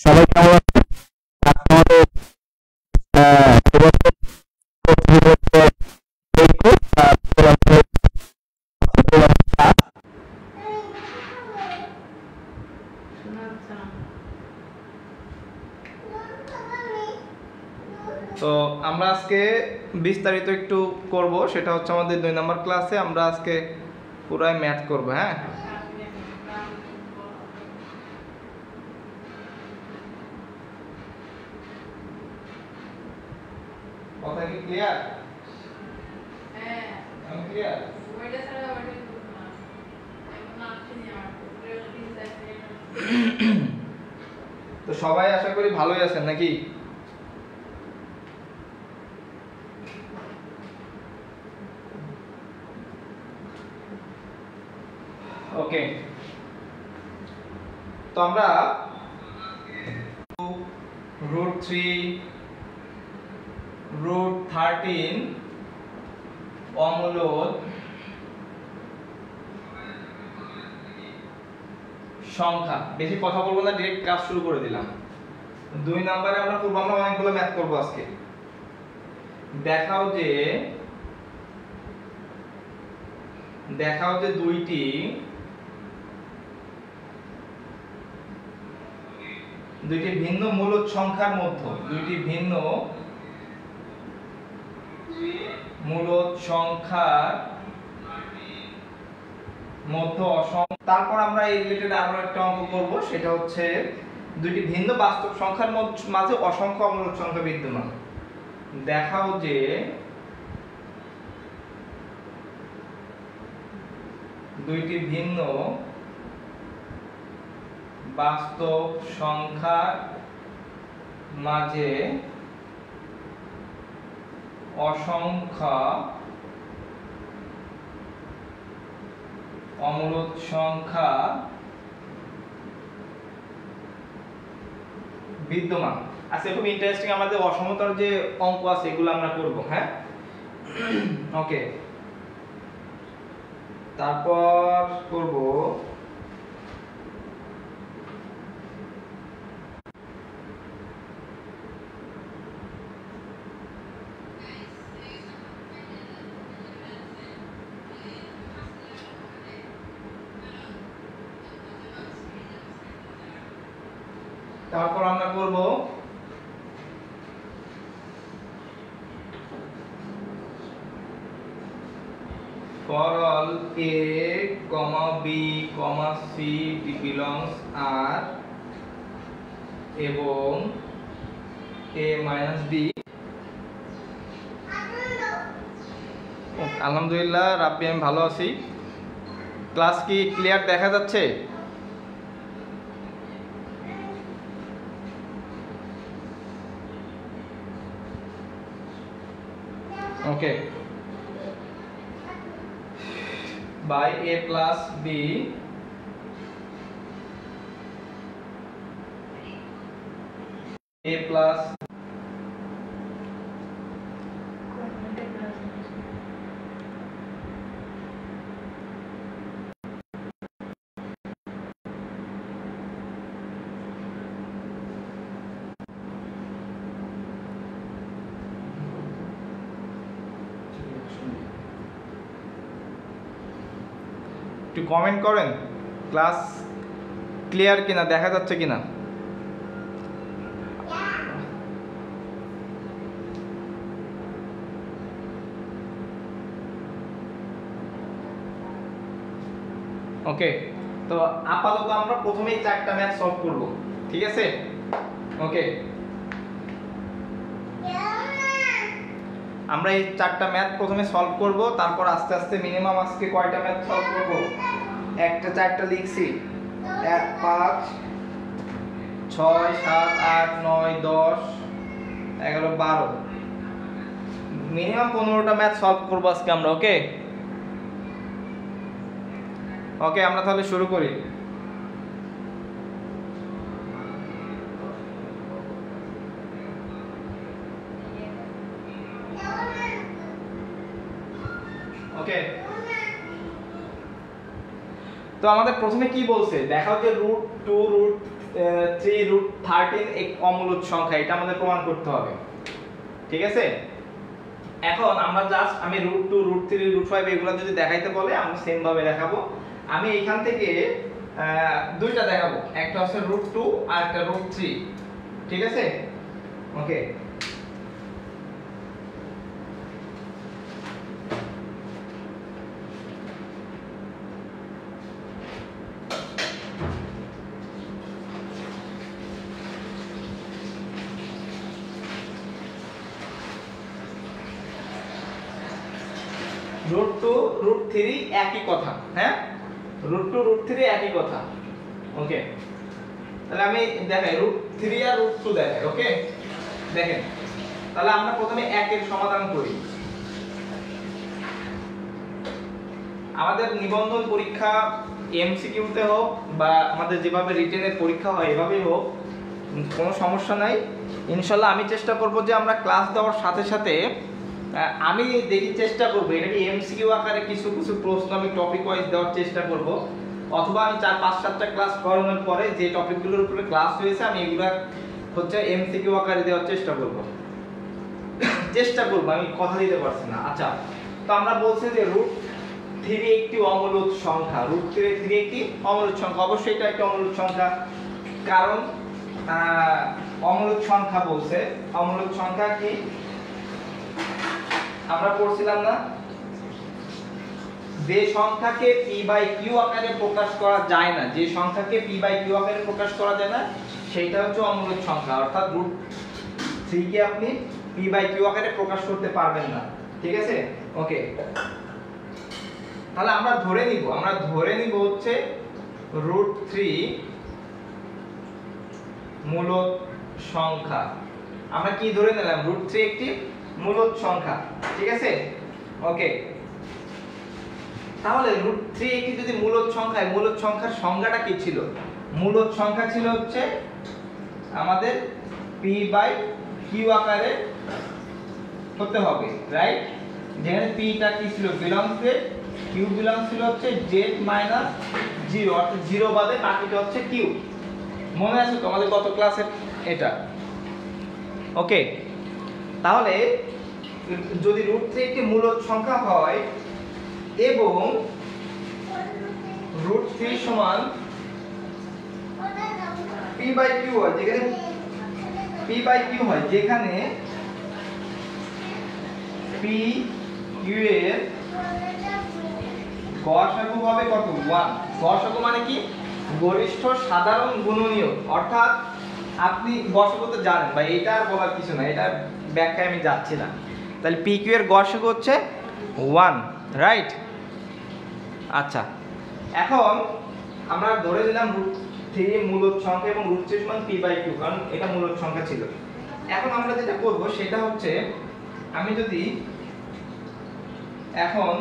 সবাই কেমন আছে? আমাদের তো আমরা আজকে বিস্তারিত একটু করব, সেটা হচ্ছে আমাদের 2 নম্বর ক্লাসে আমরা আজকে পুরাই ম্যাথ করব। হ্যাঁ, কথা কি ক্লিয়ার? হ্যাঁ, আমি ক্লিয়ার। ওইটা ছাড়া ওইটা করব না, এখন আসেনি আমার তো সবাই আশা করি ভালোই আছেন নাকি? ওকে, তো আমরা √3 √13 অমূলদ সংখ্যা, বেশি কথা বলবো না, ডাইরেক্ট ক্লাস শুরু করে দিলাম। 2 নম্বরে আমরা করব, আমরা অনেকগুলো ম্যাথ করব আজকে। দেখাও যে দুইটি ভিন্ন মূলদ সংখ্যার মধ্যে তারপর আমরা এই রিলেটেড আরো একটা অঙ্ক করব, সেটা হচ্ছে দুইটি ভিন্ন বাস্তব সংখ্যার মাঝে অসংখ্য অমূলদ সংখ্যা বিদ্যমান। দেখাও যে দুইটি ভিন্ন বাস্তব সংখ্যার মাঝে অসংখ্য অমূলদ সংখ্যা বিদ্যমান। আচ্ছা, খুব ইন্টারেস্টিং, আমাদের অসমতার যে অঙ্ক আছে এগুলো আমরা করব। হ্যাঁ, ওকে, তারপর করব for all a, b, c belongs R এবং a - b। আলহামদুলিল্লাহ রাব্বি, আমি ভালো আছি। ক্লাস কি ক্লিয়ার দেখা যাচ্ছে? ওকে, by a plus b plus একটু কমেন্ট করেন ক্লাস ক্লিয়ার কিনা, দেখা যাচ্ছে কিনা। ওকে, তো আপাতত আমরা প্রথমেই 4টা ম্যাথ সলভ করব, ঠিক আছে? ওকে, আমরা এই 4টা ম্যাথ প্রথমে সলভ করব, তারপর আস্তে আস্তে মিনিমাম আজকে কয়টা ম্যাথ সলভ করব? একটা 4টা লিখছি, 1 5 6 7 8 9 10 11 12, মিনিমাম 15টা ম্যাথ সলভ করব আজকে আমরা। ওকে ওকে, আমরা তাহলে শুরু করি। তো আমাদের প্রথমে কি বলছে দেখাও যে √2 √3 √13 এক অমূলদ সংখ্যা, এটা আমাদের প্রমাণ করতে হবে। ঠিক আছে, এখন আমরা জাস্ট আমি √2 √3 √5 এগুলো যদি দেখাইতে বলে আমরা সেম ভাবে দেখাবো। আমি এখান থেকে দুইটা দেখাবো, একটা হচ্ছে √2 আর একটা √3। ঠিক আছে, ওকে। √2 √3 একই কথা, হ্যাঁ, √2 √3 একই কথা। ওকে, তাহলে আমি দেখাই √3 আর √2 দেখাই। ওকে, দেখেন তাহলে আমরা প্রথমে একের সমাধান করি। আমাদের নিবন্ধন পরীক্ষা এমসিকিউতে হোক বা আমাদের যেভাবে রিটেনের পরীক্ষা হয় এভাবেই হোক, কোনো সমস্যা নাই ইনশাল্লাহ। আমি চেষ্টা করব যে আমরা ক্লাস দেওয়ার সাথে সাথে আমি দেখি চেষ্টা করব এটাকে এমসিকিউ আকারে কিছু কিছু প্রশ্ন আমি টপিক ওয়াইজ দেওয়ার চেষ্টা করব, অথবা আমি 4-5-7টা ক্লাস করানোর পরে যে টপিকগুলোর উপরে ক্লাস হয়েছে আমি এগুলা হচ্ছে এমসিকিউ আকারে দেওয়ার চেষ্টা করব। আমি কথা দিতে পারছি না। আচ্ছা, তো আমরা বলছি যে √3 একটি অমূলদ সংখ্যা, √3 একটি অমূলদ সংখ্যা, অবশ্যই এটা একটা অমূলদ সংখ্যা, কারণ অমূলদ সংখ্যা বলছে। অমূলদ সংখ্যা কি আমরা পড়ছিলাম না, যে সংখ্যাকে p/q আকারে প্রকাশ করা যায় না, যে সংখ্যাকে p/q আকারে প্রকাশ করা যায় না সেটা হচ্ছে অমূলদ সংখ্যা, অর্থাৎ √3 কে আপনি p/q আকারে প্রকাশ করতে পারবেন না। ঠিক আছে, ওকে। তাহলে আমরা ধরে নিব হচ্ছে √3 মূলদ সংখ্যা। আমরা কি ধরে নিলাম? √3 একটি মূলদ সংখ্যা। ঠিক আছে, ওকে। তাহলে √3 একটি যদি মূলদ সংখ্যা, মূলদ সংখ্যার সংজ্ঞাটা কি ছিল? মূলদ সংখ্যা ছিল হচ্ছে আমাদের p/q আকারে হতে হবে, রাইট? যেখানে p টা কি ছিল? বিলংস টু, q বিলংস ছিল হচ্ছে z - 0, অর্থাৎ 0 বাদে বাকিটা হচ্ছে q। মনে আছে তো আমাদের গত ক্লাসের এটা? ওকে, তাহলে যদি √3 একটি মূলদ সংখ্যা হয় এবং √3 সমান p/q হয়, যেখানে p/q হয়, যেখানে p/q এর গসাগু হবে কত? 1। গসাগু মানে কি? গরিষ্ঠ সাধারণ গুণনীয়ক, অর্থাৎ আপনি গসাগু তো জানেন ভাই, এটা আর বলার কিছু না, এটা ব্যাখ্যায় আমি যাচ্ছি না। তাহলে p/q এর গসাগু হচ্ছে 1, রাইট? আচ্ছা, এখন আমরা ধরে নিলাম √3 মূলদ সংখ্যা এবং √3 সমান p/q, কারণ এটা মূলদ সংখ্যা ছিল। এখন আমরা যেটা করব সেটা হচ্ছে, আমি যদি এখন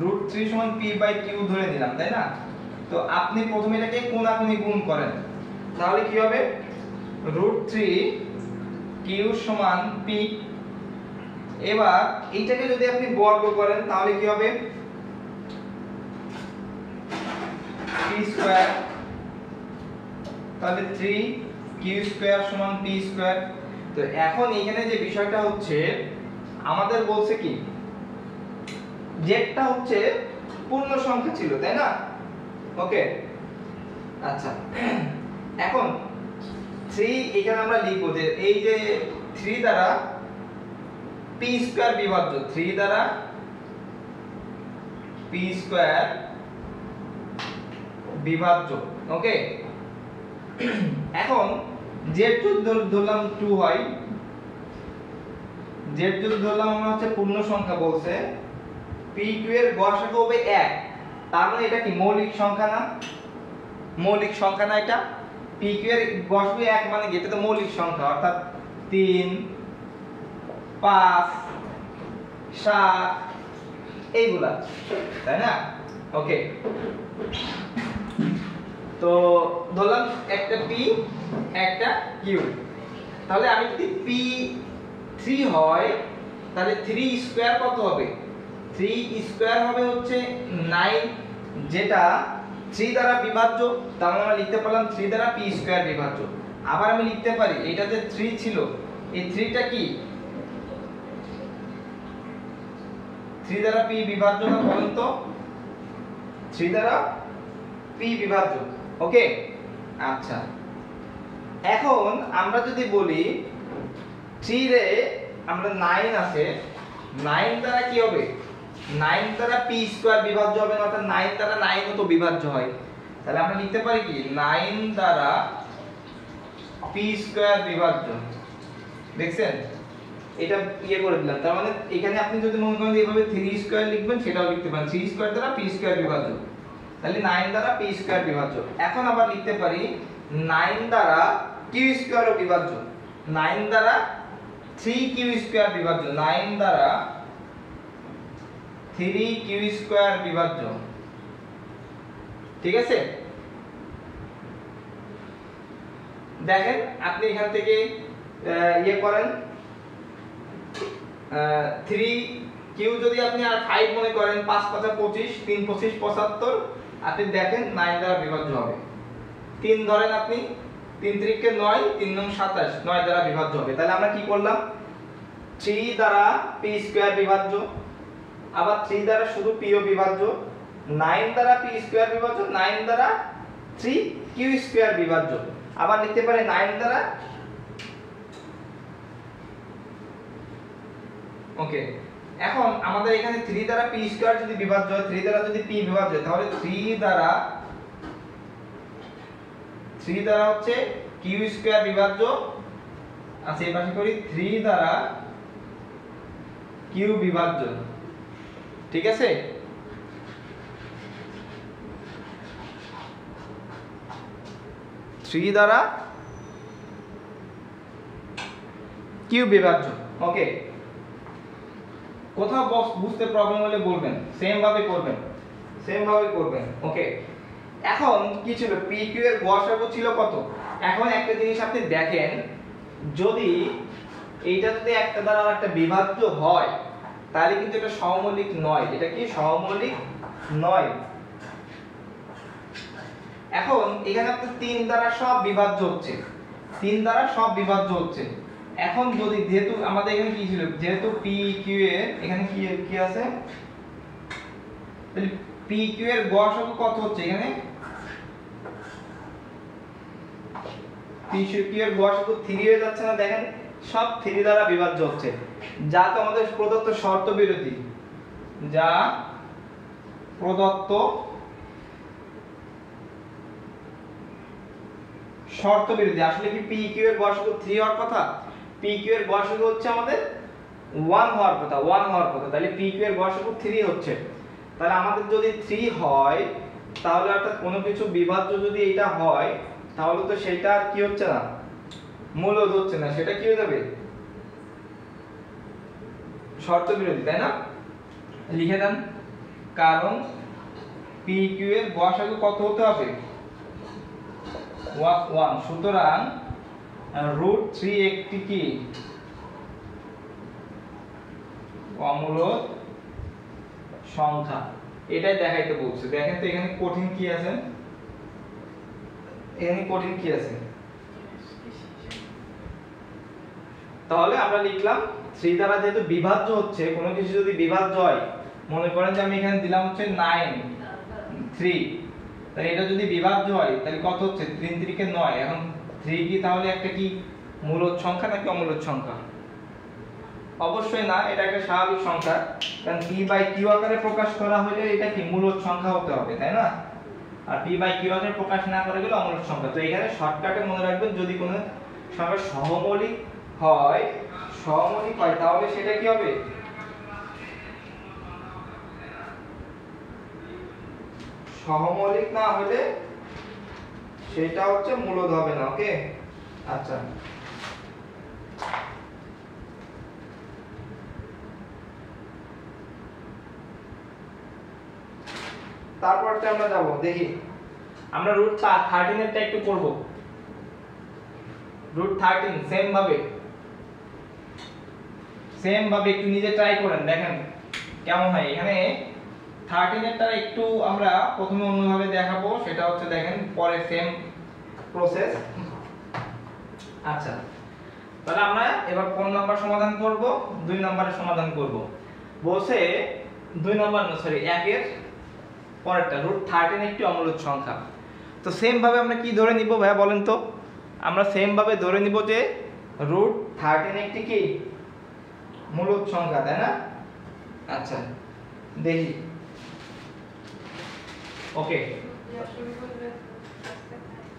√3 সমান p/q ধরে নিলাম, তাই না? তো আপনি প্রথমে এটাকে কোণাকুণি গুণ করেন, তাহলে কি হবে? √3 q সমান p। এবার এইটাকে যদি আপনি বর্গ করেন তাহলে কি হবে? p স্কয়ার, তাহলে 3q স্কয়ার সমান p স্কয়ার। তো এখন এখানে যে বিষয়টা হচ্ছে, আমাদের বলছে কি জেডটা হচ্ছে পূর্ণ সংখ্যা ছিল, তাই না? ওকে, আচ্ছা, এখন 3 এখানে আমরা লিখব যে এই যে 3 দ্বারা p স্কয়ার বিভাজ্য, 3 দ্বারা p স্কয়ার বিভাজ্য। ওকে, এখন z যদি ধরলাম 2 হয়, z যদি ধরলাম আমরা হচ্ছে পূর্ণ সংখ্যা বলছে, p/q এর গসাগু হবে 1, তার মানে এটা কি মৌলিক সংখ্যা না? মৌলিক সংখ্যা না এটা? p/q এর গসাগু 1 মানে কি? এটা তো মৌলিক সংখ্যা, অর্থাৎ 3, 5, 7 এইগুলা, তাই না? ওকে, তো ধরলাম একটা p একটা q, তাহলে আমি যদি p3 হয় তাহলে 3 স্কয়ার কত হবে? 3 স্কয়ার হবে হচ্ছে 9, যেটা 3 দ্বারা বিভাজ্য, তার মানে আমরা লিখতে পারলাম 3 দ্বারা p স্কয়ার বিভাজ্য। আবার আমি লিখতে পারি এটা যে 3 ছিল, এই 3টা কি 3 দ্বারা p বিভাজ্য না বলুন তো? 3 দ্বারা p বিভাজ্য। ওকে, আচ্ছা এখন আমরা যদি বলি 3 রে আমরা 9 আছে, 9 দ্বারা কি হবে? 9 দ্বারা p স্কয়ার বিভাজ্য হবে না, অর্থাৎ 9 দ্বারা 9 ও তো বিভাজ্য হয়। তাহলে আমরা লিখতে পারি কি 9 দ্বারা p স্কয়ার বিভাজ্য। দেখছেন এটা ইয়ে করে দিলাম। তার মানে এখানে আপনি যদি মনে করেন এইভাবে 3 স্কয়ার লিখবেন সেটাও লিখতে পারেন, 3 স্কয়ার দ্বারা p স্কয়ার বিভাজ্য। তাহলে 9 দ্বারা p স্কয়ার বিভাজ্য। এখন আবার লিখতে পারি 9 দ্বারা q স্কয়ার ও বিভাজ্য, 9 দ্বারা 3q স্কয়ার বিভাজ্য, 9 দ্বারা 3q স্কয়ার বিভাজ্য। ঠিক আছে, দেখেন আপনি এখান থেকে ইয়ে করেন 3q যদি আপনি আর 5 মনে করেন, 5 5 25, 3 25 75, আপনি দেখেন 9 দ্বারা বিভাজ্য হবে। 3 ধরেন আপনি, 3 3 কে 9, 3 9 27, 9 দ্বারা বিভাজ্য হবে। তাহলে আমরা কি করলাম? 3 দ্বারা p স্কয়ার বিভাজ্য, আবার 3 দ্বারা শুধু p ও বিভাজ্য, 9 দ্বারা p স্কয়ার বিভাজ্য, 9 দ্বারা 3q স্কয়ার বিভাজ্য। আবার লিখতে পারি 9 দ্বারা, ওকে। এখন আমাদের এখানে 3 দ্বারা p স্কয়ার যদি বিভাজ্য হয়, 3 দ্বারা যদি p বিভাজ্য হয়, তাহলে 3 দ্বারা হচ্ছে q স্কয়ার বিভাজ্য। আচ্ছা এই পাশে করি 3 দ্বারা q বিভাজ্য। ঠিক আছে, থ্রি দ্বারা q বিভাজ্য। ওকে, কোথাও বক্স বুঝতে প্রবলেম হলে বলবেন, সেম ভাবে করবেন। ওকে, এখন কি ছিল? pq এর গসাগু ছিল কত? এখন একটা জিনিস আপনি দেখেন, যদি এইটা যদি একটা দ্বারা আরেকটা বিভাজ্য হয় তাহলে কিন্তু এটা সহমৌলিক নয়। এটা কি সহমৌলিক নয়? এখন এখানে আপনার 3 দ্বারা সব বিভাজ্য হচ্ছে, 3 দ্বারা সব বিভাজ্য হচ্ছে। এখন যদি যেহেতু আমাদের এখানে কি ছিল, যেহেতু pq এর এখানে কি আছে, তাহলে pq এর গসাগু কত হচ্ছে? এখানে pq এর গসাগু 3 হয়ে যাচ্ছে না? দেখেন সব 3 দ্বারা বিভাজ্য হচ্ছে, যা তো আমাদের প্রদত্ত শর্ত বিরোধী, যা প্রদত্ত শর্ত বিরোধী। আসলে কি pq এর গসাগু 3 হওয়ার কথা? pq এর গসাগু হচ্ছে আমাদের 1 হওয়ার কথা, 1 হওয়ার কথা। তাহলে pq এর গসাগু 3 হচ্ছে। তাহলে আমাদের যদি 3 হয়, তাহলে অর্থাৎ কোনো কিছু বিভাজ্য যদি এটা হয়, তাহলে তো সেটা আর কি হচ্ছে না, মূলদ হচ্ছে না, সেটা কি হয়ে যাবে? শর্ত বিরোধী, তাই না? লিখে দেন, কারণ pq এর গসাগু কত হতে হবে? 1। সুতরাং √3 একটি কি অমূলদ সংখ্যা, এটাই দেখাইতে বলছে। দেখেন তো এখানে কঠিন কি আছে, তাহলে আমরা লিখলাম 3 দ্বারা যেহেতু বিভাজ্য হচ্ছে, কোনো কিছু যদি বিভাজ্য হয়, মনে করেন যে আমি এখানে দিলাম হচ্ছে 9 3, তাহলে এটা যদি বিভাজ্য হয় তাহলে কত হচ্ছে? 3 3 কে 9। এখন 3 কি তাহলে একটা কি মূলদ সংখ্যা নাকি অমূলদ সংখ্যা? অবশ্যই না, এটা একটা স্বাভাবিক সংখ্যা, কারণ p/q আকারে প্রকাশ করা হলে এটা কি মূলদ সংখ্যা হতে হবে, তাই না? আর p/q আকারে প্রকাশ না করে গেলে অমূলদ সংখ্যা। তো এখানে শর্টকাটে মনে রাখবেন, যদি কোনো সংখ্যা সহমৌলিক হয় তাহলে সেটা কি হবে? সহমৌলিক না হলে সেটা হচ্ছে মূলদ হবে না। ওকে, আচ্ছা তারপরটা আমরা যাব, দেখি আমরা √13 এরটা একটু করব। √13 সেম ভাবে একটু নিজে ট্রাই করেন, দেখেন কেমন হয়। এখানে 13 এরটা একটু আমরা প্রথমে অন্যভাবে দেখাবো, সেটা হচ্ছে দেখেন পরে সেম প্রসেস। আচ্ছা, তাহলে আমরা এবার কোন নাম্বার সমাধান করব? 2 নম্বরের সমাধান করব। বলছে 2 নম্বর না, সরি 1 এর পরেরটা √13 একটি অমূলদ সংখ্যা। তো সেম ভাবে আমরা কি ধরে নিব ভাইয়া বলেন তো? আমরা সেম ভাবে ধরে নিব যে √13 একটি কি মূলদ সংখ্যা, তাই না? আচ্ছা দেখি, ওকে।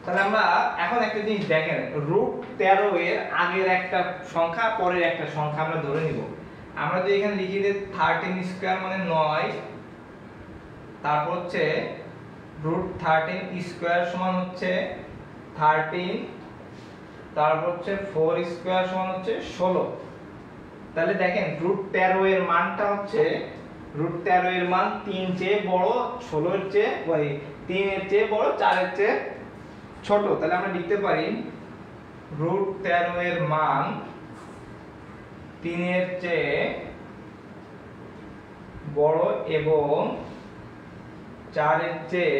তাহলে আমরা এখন একটা জিনিস দেখেন, √13 এর আগের একটা সংখ্যা পরের একটা সংখ্যা আমরা ধরে নিব। আমরা যদি এখানে লিখি যে 13 স্কয়ার মানে 9, তারপর হচ্ছে √13 স্কয়ার সমান হচ্ছে 13, তারপর হচ্ছে 4 স্কয়ার সমান হচ্ছে 16। তাহলে দেখেন √13 এর মানটা হচ্ছে, √13 এর মান 3 চেয়ে বড়, 16 এর চেয়ে 3 এর চেয়ে বড়, 4 এর চেয়ে ছোট। তাহলে আমরা লিখতে পারি √13 এর মান 3 এর চেয়ে বড় এবং 4 এর চেয়ে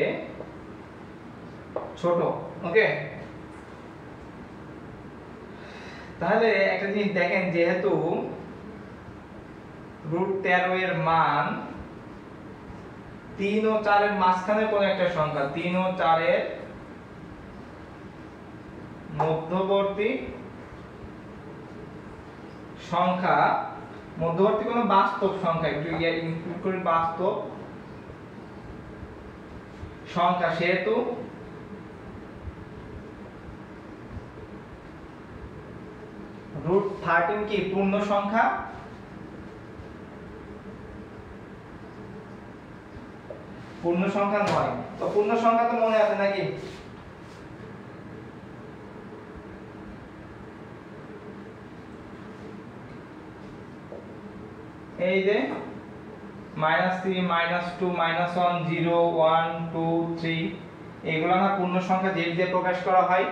ছোট। ওকে, তাহলে একটা জিনিস দেখেন, যেহেতু √13 এর মান 3 ও 4 এর মাঝখানে কোন একটা সংখ্যা, 3 ও 4 এর মধ্যবর্তী সংখ্যা, মধ্যবর্তী কোনো বাস্তব সংখ্যা, একটু ইনক্লুড করি বাস্তব সংখ্যা, সেহেতু √13 কি পূর্ণ সংখ্যা? পূর্ণ সংখ্যা নয়। তো পূর্ণ সংখ্যা তো মনে আছে নাকি? এই যে -3 -2 -1 0 1 2 3 এগুলো না পূর্ণ সংখ্যা যে দিয়ে প্রকাশ করা হয়,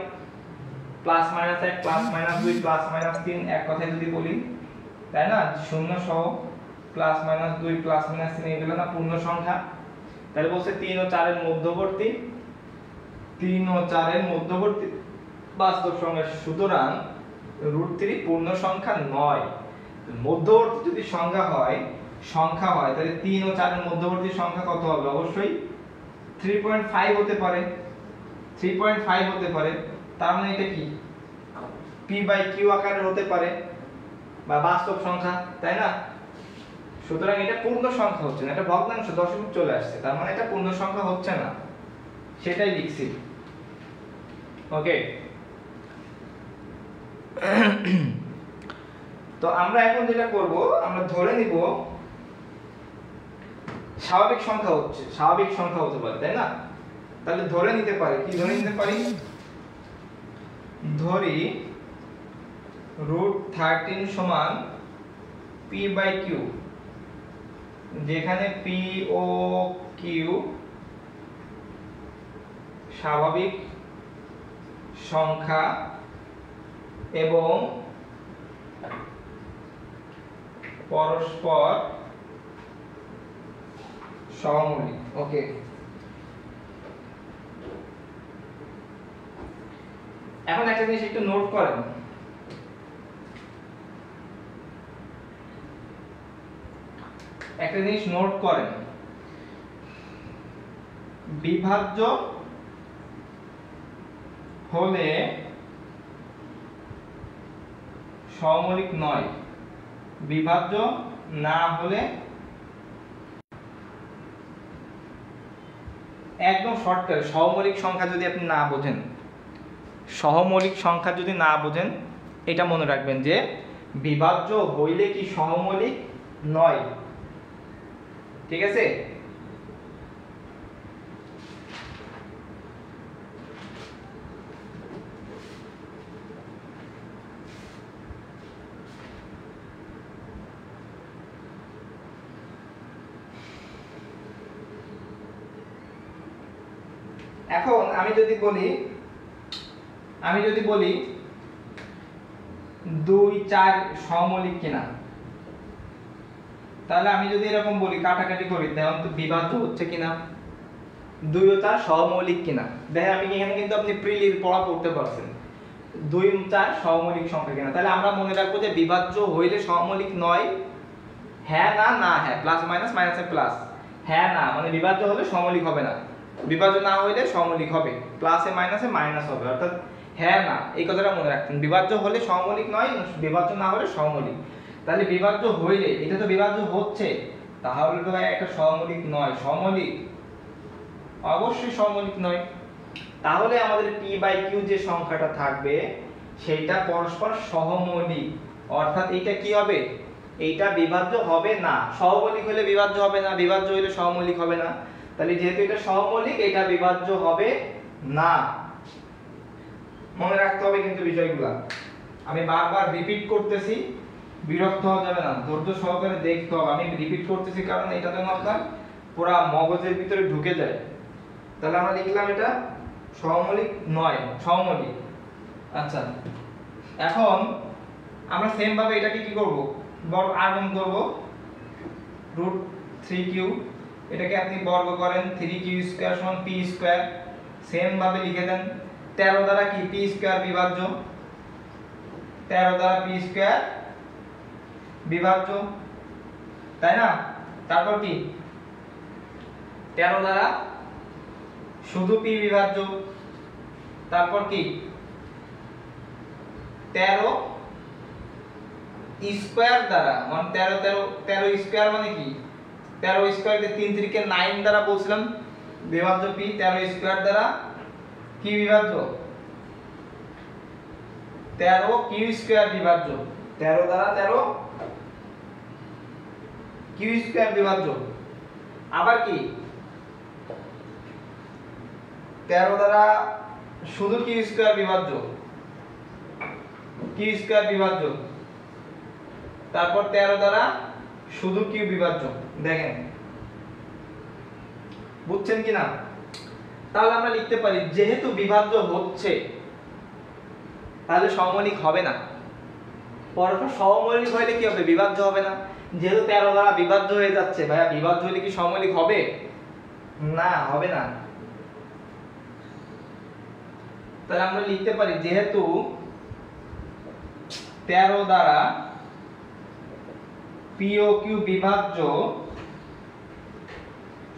+-1 +-2 +-3, এক কথায় যদি বলি, তাই না? শূন্য সহ +-2 +-3 এগুলো না পূর্ণ সংখ্যা। তাহলে বলছে 3 ও 4 এর মধ্যবর্তী, 3 ও 4 এর মধ্যবর্তী বাস্তব সংখ্যা, সুতরাং √3 পূর্ণ সংখ্যা নয়। মধ্যবর্তী যদি সংখ্যা হয় তাহলে 3 ও 4 এর মধ্যবর্তী সংখ্যা কত হবে? অবশ্যই 3.5 হতে পারে, 3.5 হতে পারে। তার মানে এটা কি p/q আকারে হতে পারে বা বাস্তব সংখ্যা, তাই না? সুতরাং এটা পূর্ণ সংখ্যা হচ্ছে না, এটা ভগ্নাংশ, দশমিক চলে আসছে, তার মানে এটা পূর্ণ সংখ্যা হচ্ছে না, সেটাই লিখছি। ওকে, তো আমরা এখন যেটা করব, আমরা ধরে নিব স্বাভাবিক সংখ্যা হচ্ছে, স্বাভাবিক সংখ্যা হতে পারে, তাই না? তাহলে ধরে নিতে পারি, কি ধরে নিতে পারি? ধরি √13 সমান p/q, যেখানে p ও q স্বাভাবিক সংখ্যা এবং পরস্পর সহমূলক। ওকে, এখন একটা জিনিস একটু নোট করেন, একটা জিনিস নোট করেন, বিভাজ্য হলে সহমূলক নয়, বিভাজ্য না হলে, একদম শর্টকাট, সহমূলক সংখ্যা যদি আপনি না বোঝেন, সহমূলক সংখ্যা যদি না বোঝেন, এটা মনে রাখবেন যে বিভাজ্য হইলে কি সহমূলক নয়। ঠিক আছে? এখন আমি যদি বলি 2 4 সহমূলক কিনা, তাহলে আমি যদি এরকম বলি কাটাকাটি করি দেখুন তো বিভাজ্য হচ্ছে কিনা, 2 ও 4 সহমৌলিক কিনা। দেখেন আমি এখানে কিন্তু আপনি প্রিলির পড়া পড়তে পারছেন 2 ও 4 সহমৌলিক সংখ্যা কিনা। তাহলে আমরা মনে রাখবো যে বিভাজ্য হইলে সহমৌলিক নয়, হ্যাঁ না না হ্যাঁ, প্লাস মাইনাস মাইনাসে প্লাস, হ্যাঁ না মানে বিভাজ্য হলে সহমৌলিক হবে না, বিভাজ্য না হইলে সহমৌলিক হবে, প্লাসে মাইনাসে মাইনাস হবে, অর্থাৎ হ্যাঁ না এই কথাটা মনে রাখতেন। বিভাজ্য হলে সহমৌলিক নয়, বিভাজ্য না হলে সহমৌলিক। তাহলে বিভাজ্য হইলে এটা তো বিভাজ্য হচ্ছে, তাহলে তো একটা সহমৌলিক নয়, সহমৌলিক অবশ্যই সহমৌলিক নয়। তাহলে আমাদের p/q যে সংখ্যাটা থাকবে সেটা পরস্পর সহমৌলিক, অর্থাৎ এটা কি হবে, এইটা বিভাজ্য হবে না। সহমৌলিক হলে বিভাজ্য হবে না, বিভাজ্য হলে সহমৌলিক হবে না। তাহলে যেহেতু এটা সহমৌলিক এটা বিভাজ্য হবে না। মনে রাখতে হবে কিন্তু বিষয়গুলো, আমি বারবার রিপিট করতেছি, বিরক্ত হওয়া যাবে না, ধৈর্য সহকারে দেখতে হবে। আমি রিপিট করতেছি কারণ এটা যেন আপনার পুরো মগজের ভিতরে ঢুকে যায়। তাহলে আমরা লিখলাম এটা সহমৌলিক নয়, সহমৌলিক। আচ্ছা, এখন আমরা সেম ভাবে এটাকে কি করব, বর্গ আগুন করব, √3q, এটাকে আপনি বর্গ করেন 3q² = p², সেম ভাবে লিখে দেন। 13 দ্বারা কি p² বিভাজ্য, 13 দ্বারা p² বিভাজ্য, তাই না? তারপর কি 13 দ্বারা শুধু p বিভাজ্য, তারপর কি 13 স্কয়ার দ্বারা, মানে 13 স্কয়ার মানে কি 13 স্কয়ার কে 3 3 9 দ্বারা বলছিলাম বিভাজ্য p, 13 স্কয়ার দ্বারা কি বিভাজ্য 13 q² বিভাজ্য, 13 দ্বারা 13 q² বিভাজ্য। আবার কি 13 দ্বারা শুধু q² বিভাজ্য, q² বিভাজ্য, তারপর 13 দ্বারা শুধু q বিভাজ্য। দেখেন বুঝছেন কিনা? তাহলে আমরা লিখতে পারি যেহেতু বিভাজ্য হচ্ছে তাহলে সহমৌলিক হবে না। পরস্পর সহমৌলিক হলে কি হবে, বিভাজ্য হবে না। যেহেতু 13 দ্বারা বিভাজ্য হয়ে যাচ্ছে, ভাইয়া বিভাজ্য হলে কি সহমৌলিক হবে না, হবে না। তাহলে আমরা লিখতে পারি যেহেতু 13 দ্বারা p ও q বিভাজ্য,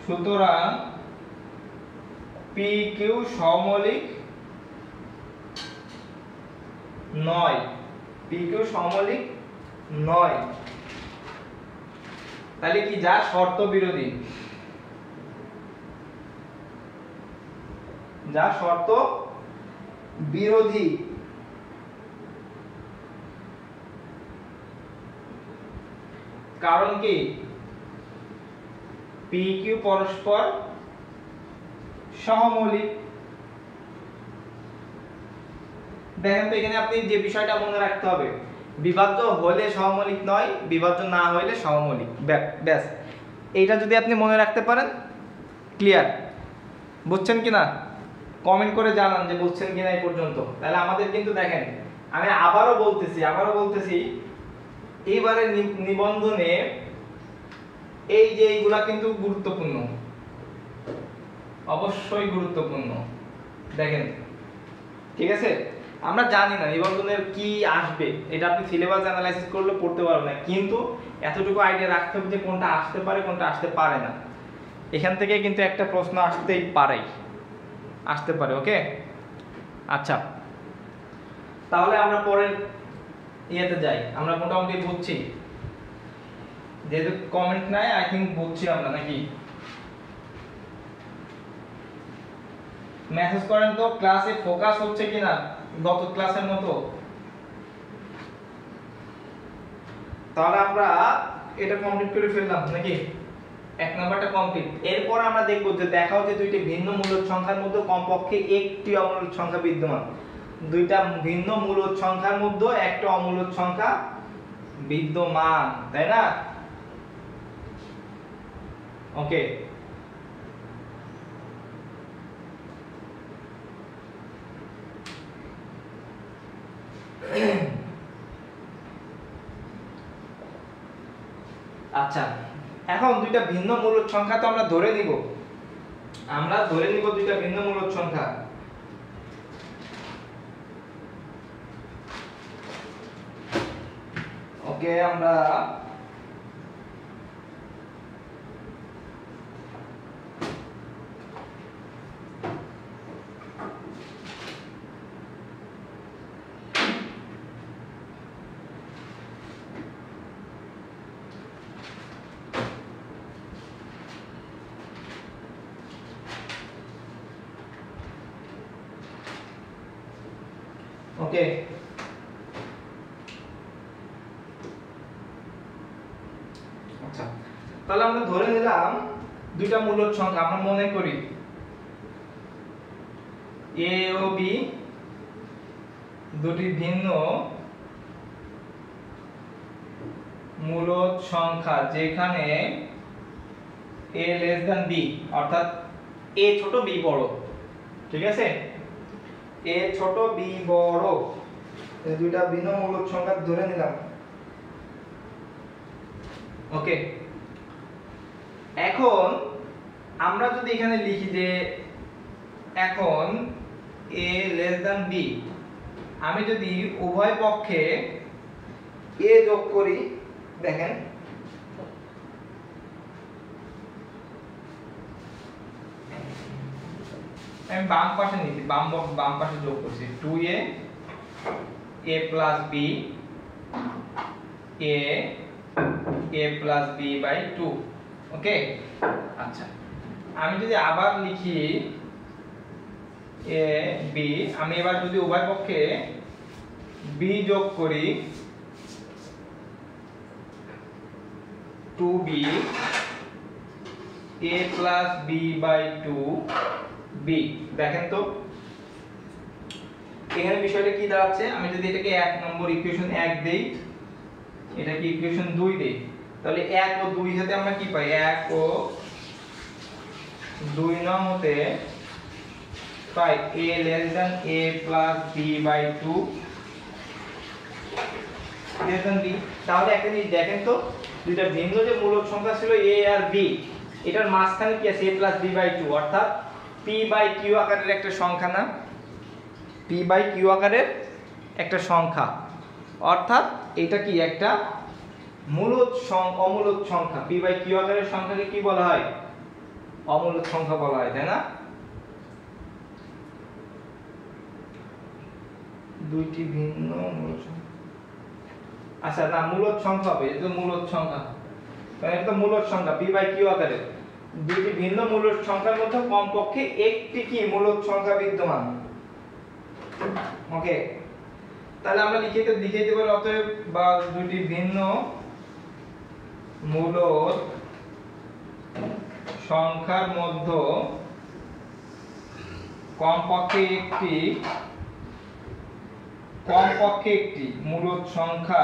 সুতরাং pq সহমৌলিক নয়, pq সহমৌলিক নয়। তাহলে কি যা শর্ত বিরোধী, যা শর্ত বিরোধী। কারণ কি pq পরস্পর সহমৌলিক। দেখেন তো এখানে আপনি যে বিষয়টা মনে রাখতে হবে, বিভাজ্য হলে সহমৌলিক নয়, বিভাজ্য না হলে সহমৌলিক, ব্যাস। এইটা যদি আপনি মনে রাখতে পারেন ক্লিয়ার। বুঝছেন কিনা কমেন্ট করে জানান যে বুঝছেন কিনা এই পর্যন্ত। তাহলে আমাদের কিন্তু দেখেন আমি আবারও বলতেছি এইবারে নিবন্ধনে এই যে এইগুলা কিন্তু গুরুত্বপূর্ণ, অবশ্যই গুরুত্বপূর্ণ। দেখেন ঠিক আছে, আমরা জানি না নিবন্ধনের কি আসবে, এটা আপনি সিলেবাস অ্যানালাইসিস করলে পড়তে পারবেন না, কিন্তু এতটুকু আইডিয়া রাখতে হবে যে কোনটা আসতে পারে কোনটা আসতে পারে না। এখান থেকে কিন্তু একটা প্রশ্ন আসতে পারে। ওকে আচ্ছা, তাহলে আমরা পরের ইয়েতে যাই। আমরা মোটামুটি বুঝছি, যেহেতু কমেন্ট নাই আই থিঙ্ক বুঝছি আমরা, নাকি? মেসেজ করেন তো ক্লাসে ফোকাস হচ্ছে কিনা গত ক্লাসের মতো। তাহলে আমরা এটা কমপ্লিট করে ফেললাম নাকি? 1 নাম্বারটা কমপ্লিট। এরপর আমরা দেখব যে দেখাও যে দুইটি ভিন্ন মূলদ সংখ্যার মধ্যে কমপক্ষে একটি অমূলদ সংখ্যা বিদ্যমান। দুইটা ভিন্ন মূলদ সংখ্যার মধ্যে একটা অমূলদ সংখ্যা বিদ্যমান, তাই না? ওকে, আচ্ছা, এখন দুইটা ভিন্ন মূলদ সংখ্যা তো আমরা ধরে নিব দুইটা ভিন্ন মূলদ সংখ্যা। ওকে, আমরা ওকে আচ্ছা, তাহলে আমরা ধরে নিলাম দুইটা মূলদ সংখ্যা। আমরা মনে করি a ও b দুটি ভিন্ন মূলদ সংখ্যা, যেখানে a less than b, অর্থাৎ a ছোট b বড়। ঠিক আছে, a ছোট b বড়, এই দুইটা ভিন্ন মূলদ সংখ্যা ধরে নিলাম। ওকে, এখন আমরা যদি এখানে লিখি যে এখন a less than b, আমি যদি উভয় পক্ষে a যোগ করি, দেখেন আমি বাম পাশে নিচ্ছি, বাম পাশে যোগ করছি 2a plus b a plus b by 2। ওকে, আচ্ছা, আমি যদি আবার লিখি a b, আমি এবার যদি উভয় পক্ষে b যোগ করি 2b a plus b by 2b। দেখেন তো এখানে বিষয়টা কি দাঁড়াচ্ছে, আমি যদি এটাকে 1 নম্বর ইকুয়েশন 1 দেই, এটাকে ইকুয়েশন 2 দেই, তাহলে 1 ও 2 হতে আমরা কি পাই, 1 ও 2 নং হতে পাই a less than a plus b by 2 less than b। তাহলে একটা জিনিস দেখেন তো, দুইটা ভিন্ন যে মূলদ সংখ্যা ছিল a আর b, এটার মাঝখানে কি আছে a plus b by 2, অর্থাৎ p by q আকারের একটা সংখ্যা না, p by q আকারের একটা সংখ্যা, অর্থাৎ এটা কি একটা মূলদ অমূলদ সংখ্যা। p by q আকারের সংখ্যাকে কি বলা হয়, অমূলদ সংখ্যা বলা হয়, তাই না? দুইটি ভিন্ন মূলদ সংখ্যা, আচ্ছা না মূলদ সংখ্যা হবে, এটা মূলদ সংখ্যা, কারণ এটা মূলদ সংখ্যা p by q আকারের। দুইটি ভিন্ন মূলদ সংখ্যার মধ্যে কমপক্ষে একটি কি মূলদ সংখ্যা বিদ্যমান। ওকে, তাহলে আমরা লিখে দিতে পারি অতএব বা দুইটি ভিন্ন মূলদ সংখ্যার মধ্যে কমপক্ষে একটি মূলদ সংখ্যা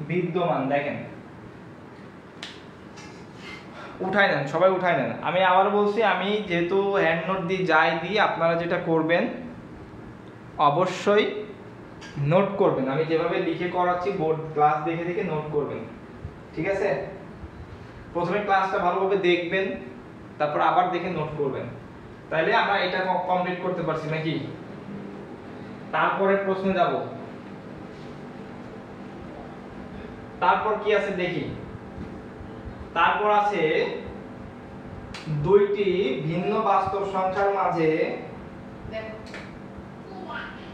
বিদ্যমান। দেখেন উঠাই নেন, সবাই উঠাই নেন। আমি আবার বলছি, আমি যেহেতু হ্যান্ড নোট দিয়ে যাই দিই, আপনারা যেটা করবেন অবশ্যই নোট করবেন। আমি যেভাবে লিখে করাচ্ছি বোর্ড ক্লাস দেখে দেখে নোট করবেন, ঠিক আছে? প্রথমে ক্লাসটা ভালোভাবে দেখবেন, তারপর আবার দেখে নোট করবেন, তাইলে আমরা এটা কমপ্লিট করতে পারছি নাকি। তারপরে প্রশ্নে যাব, তারপর কি আছে দেখি। তারপর আছে দুইটি ভিন্ন বাস্তব সংখ্যার মাঝে,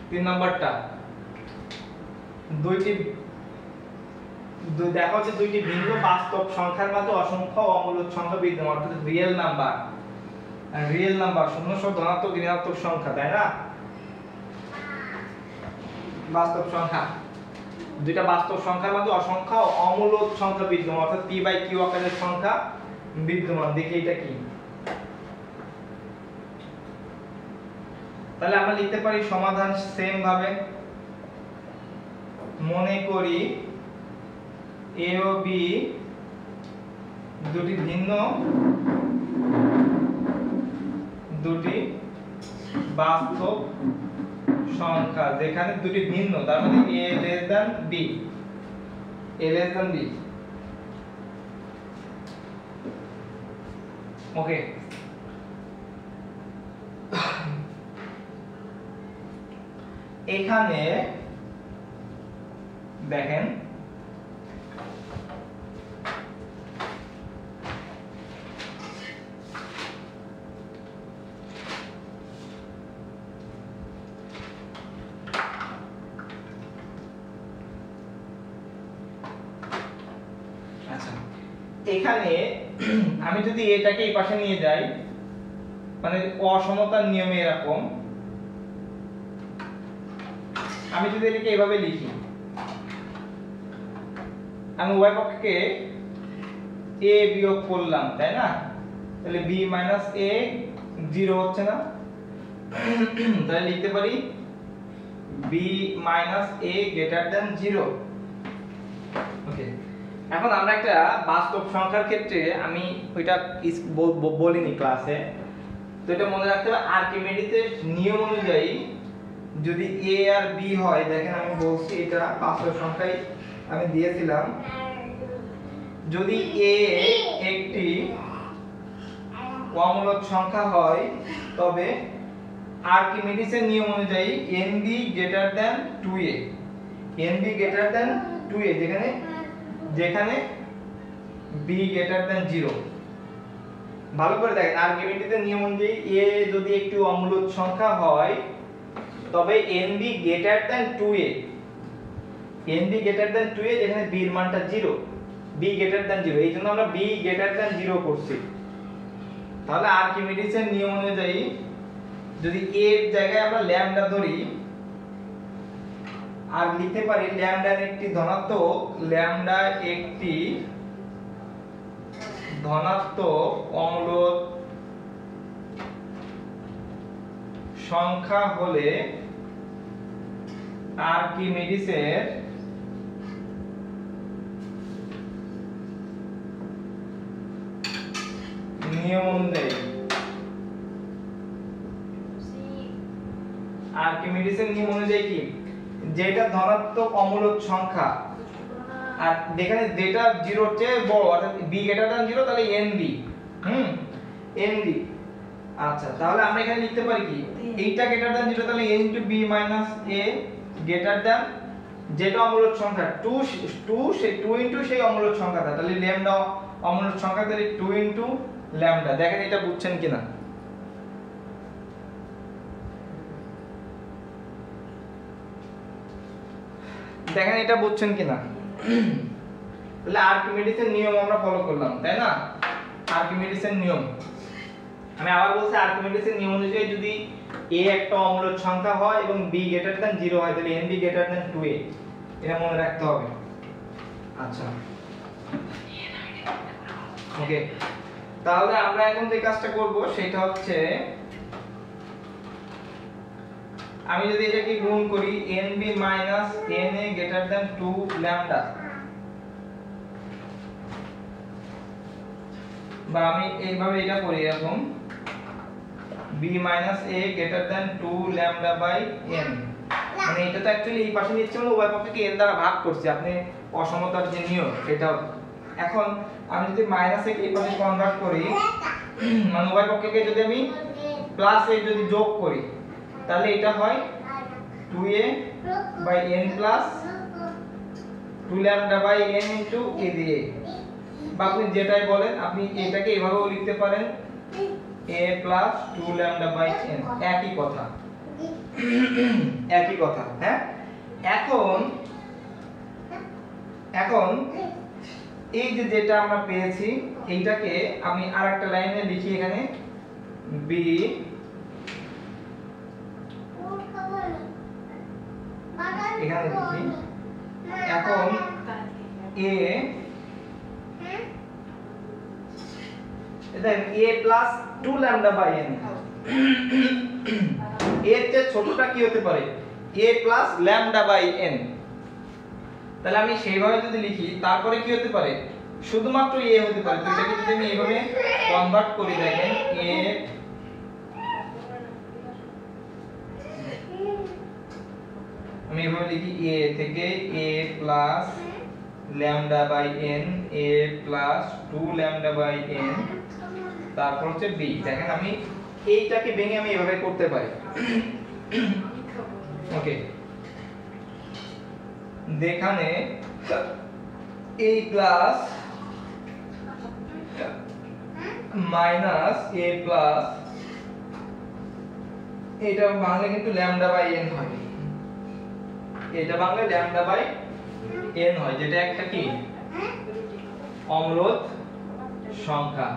3 নাম্বারটা, দেখা হচ্ছে দুইটি ভিন্ন বাস্তব সংখ্যার মাঝে অসংখ্য অমূলদ সংখ্যা বিদ্যমান, অর্থাৎ রিয়েল নাম্বার শূন্য সহ ধনাত্মক ঋণাত্মক সংখ্যা, তাই না? বাস্তব সংখ্যা, দুইটা বাস্তব সংখ্যার মধ্যে অসংখ্য অমূলদ সংখ্যা বিদ্যমান, অর্থাৎ p by q আকারের সংখ্যা বিদ্যমান। দেখি এটা কি, তাহলে আমরা লিখতে পারি সমাধান সেম ভাবে। মনে করি a ও b দুটি বাস্তব সংখ্যা, যেখানে দুটি ভিন্ন, তার মানে a less than b, a less than b ওকে এখানে দেখেন আচ্ছা এখানে আমি যদি এটাকে এই পাশে নিয়ে যাই মানে অসমতার নিয়মে এরকম আমি যদি এটাকে এইভাবে লিখি আমি উভয় পক্ষকে a বিয়োগ করলাম তাই না তাহলে b a 0 হচ্ছে না তাহলে লিখতে পারি b a greater than 0 ওকে এখন আমরা একটা বাস্তব সংখ্যার ক্ষেত্রে আমি ওইটা বলিনি ক্লাসে তো এটা মনে রাখতে হবে আর্কিমিডিসের নিয়ম অনুযায়ী যদি a আর b হয় দেখেন আমি বলছি এটা বাস্তব সংখ্যায় আমি দিয়েছিলাম যদি a একটি অমূলক সংখ্যা হয় তবে আর্কিমিডিসের নিয়ম অনুযায়ী nb greater than 2a nb greater than 2a যেখানে b greater than 0 ভালো করে দেখেন আর্কিমিডিসের নিয়ম অনুযায়ী a যদি একটি অমূলক সংখ্যা হয় তবে nb greater than 2a nb greater than 2a যেখানে b এর মানটা 0 b greater than 0 এইজন্য আমরা b greater than 0 করছি তাহলে আর্কিমিডিসের নিয়ম অনুযায়ী যদি a এর জায়গায় আমরা ল্যামডা ধরি আর লিখতে পারি ল্যামডা একটি ধনাত্মক ল্যামডা একটি ধনাত্মক অমূলক সংখ্যা হলে আর্কিমিডিসের নিয়ম অনুযায়ী আর্কিমিডিসের নিয়ম অনুযায়ী কি যেটা ধনাত্মক অমূলক সংখ্যা আর যেখানে যেটা 0 এর চেয়ে বড় অর্থাৎ b greater than 0 তাহলে nb nb আচ্ছা তাহলে আমরা এখানে লিখতে পারি কি এইটা greater than 0 তাহলে n * b - a greater than যেটা অমূলক সংখ্যা 2 সেই 2 সেই অমূলক সংখ্যাটা তাহলে ল্যামডা অমূলক সংখ্যা তাহলে 2 ল্যামডা দেখেন এটা বুঝছেন কিনা দেখেন এটা বুঝছেন কিনা তাহলে আর্কিমিডিসের নিয়ম আমরা ফলো করলাম তাই না আর্কিমিডিসের নিয়ম আমি আবার বলছি আর্কিমিডিসের নিয়ম অনুযায়ী যদি a একটা অমূলক সংখ্যা হয় এবং b greater than 0 হয় তাহলে nb greater than 2a এটা মনে রাখতে হবে আচ্ছা ওকে তাহলে আমরা এখন যে কাজটা করব সেটা হচ্ছে আমি যদি এটাকে গুণ করি nb - na greater than 2 lambda বা আমি এইভাবে এটা করি এরকম b - a greater than 2 lambda by n মানে এটা তো অ্যাকচুয়ালি এই পাশে নিচ্ছে মানে উভয় পক্ষকে n দ্বারা ভাগ করছি আপনি অসমতার যে নিয়ম সেটা এখন আমি যদি মাইনাস এ এই পাশে কনভার্ট করি মানে উভয় পক্ষকে যদি আমি প্লাস এ যদি যোগ করি তাহলে এটা হয় 2a by n plus 2 lambda by n into a দিয়ে বা আপনি যেটাই বলেন আপনি এটাকে এভাবেও লিখতে পারেন a plus 2 lambda by n একই কথা হ্যাঁ এখন এই যে যেটা আমরা পেয়েছি এইটাকে আমি আরেকটা লাইনে লিখি এখানে b এখানে লিখি এখন a then a plus 2 lambda by n এর চেয়ে ছোটটা কি হতে পারে a plus lambda by n তাহলে আমি সেইভাবে যদি লিখি তারপরে কি হতে পারে শুধুমাত্র a হতে পারে তো এটাকে যদি আমি এইভাবে কনভার্ট করি দেখেন a আমি এইভাবে লিখি a থেকে a plus lambda by n a plus 2 lambda by n তারপর হচ্ছে b। দেখেন আমি এইটাকে ভেঙে আমি এভাবে করতে পারি। ওকে, দেখানে a plus minus a plus, এটা বাংলা কিন্তু ল্যামডা বাই n হয়, এটা বাংলা ল্যামডা বাই n হয়, যেটা একটা কি অম্লদ সংখ্যা,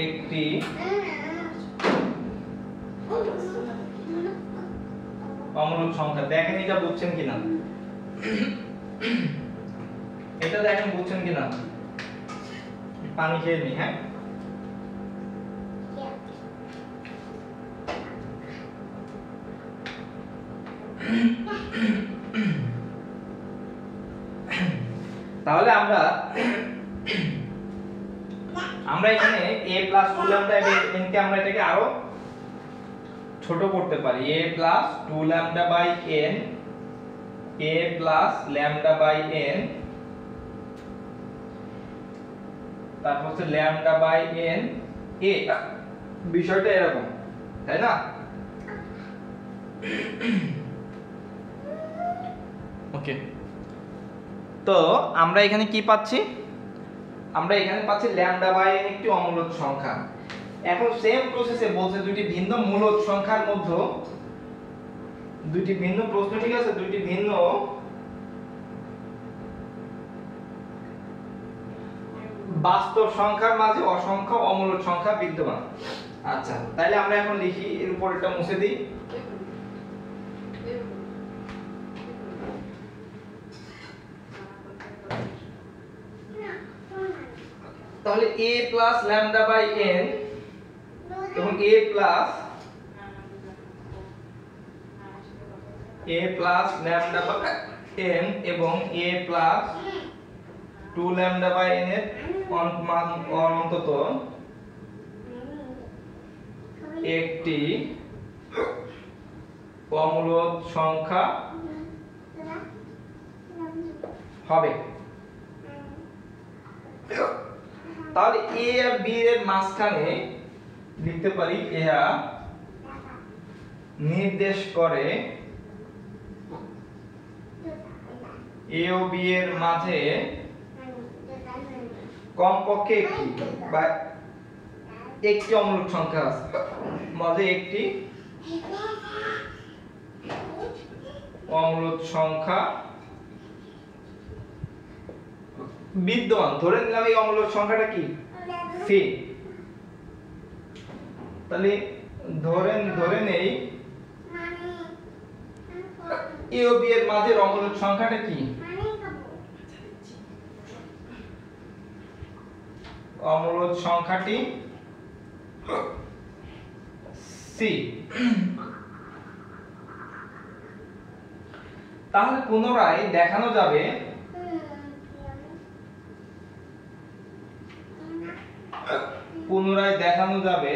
একটি অম্লদ সংখ্যা। দেখেন এটা বুঝছেন কিনা, এটা দেখেন বুঝছেন কিনা। পানি খেয়ে নি। হ্যাঁ, তাহলে আমরা এখানে a প্লাস 2 ল্যামডা n কে আমরা এটাকে আরো ছোট করতে পারি। a plus 2 lambda by n, a plus lambda by n, তারপর হচ্ছে ল্যামডা বাই n a। বিষয়টা এরকম, তাই না? ওকে, তো আমরা এখানে কি পাচ্ছি? আমরা এখানে পাচ্ছি ল্যামডা বাই n একটি অমূলদ সংখ্যা। এখন সেম প্রসেসে বলছে দুটি ভিন্ন মূলদ সংখ্যার মধ্যে, দুটি ভিন্ন প্রশ্ন, ঠিক আছে, দুটি ভিন্ন বাস্তব সংখ্যার মাঝে অসংখ্য অমূলদ সংখ্যা বিদ্যমান। আচ্ছা, তাহলে আমরা এখন লিখি, এর উপর এটা মুছে দিই। তাহলে a plus lambda by n এবং a plus lambda by n এবং a plus 2 lambda by n এর অন্তত একটি অমূলদ সংখ্যা হবে। তাহলে a আর b এর মাঝখানে লিখতে পারি, এরা নির্দেশ করে a ও b এর মাঝে কমপক্ষে একটি বা একটি অমূলদ সংখ্যা আছে, মাঝে একটি অমূলদ সংখ্যা বিদ্যমান। ধরে নিলাম এই অমূলদ সংখ্যাটা কি c। তাহলে ধরে নেই a ও b এর মাঝের অমূলদ সংখ্যাটা কি? অমূলদ সংখ্যাটি c। তাহলে পুনরায় দেখানো যাবে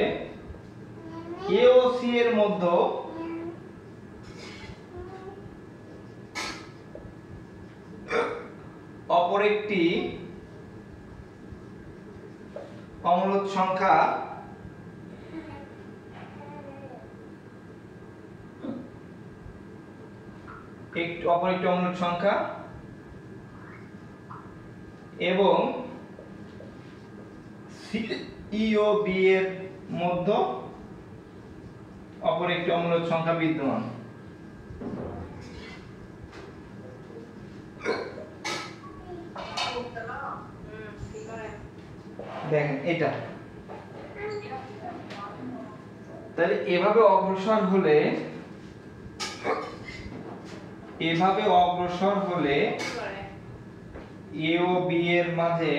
a ও c এর মধ্যে অপর একটি অমূলদ সংখ্যা এবং e ও b এর মধ্যে অপর একটি অমূলদ সংখ্যা বিদ্যমান। দেখেন এটা, তাহলে এভাবে অগ্রসর হলে a ও b এর মাঝে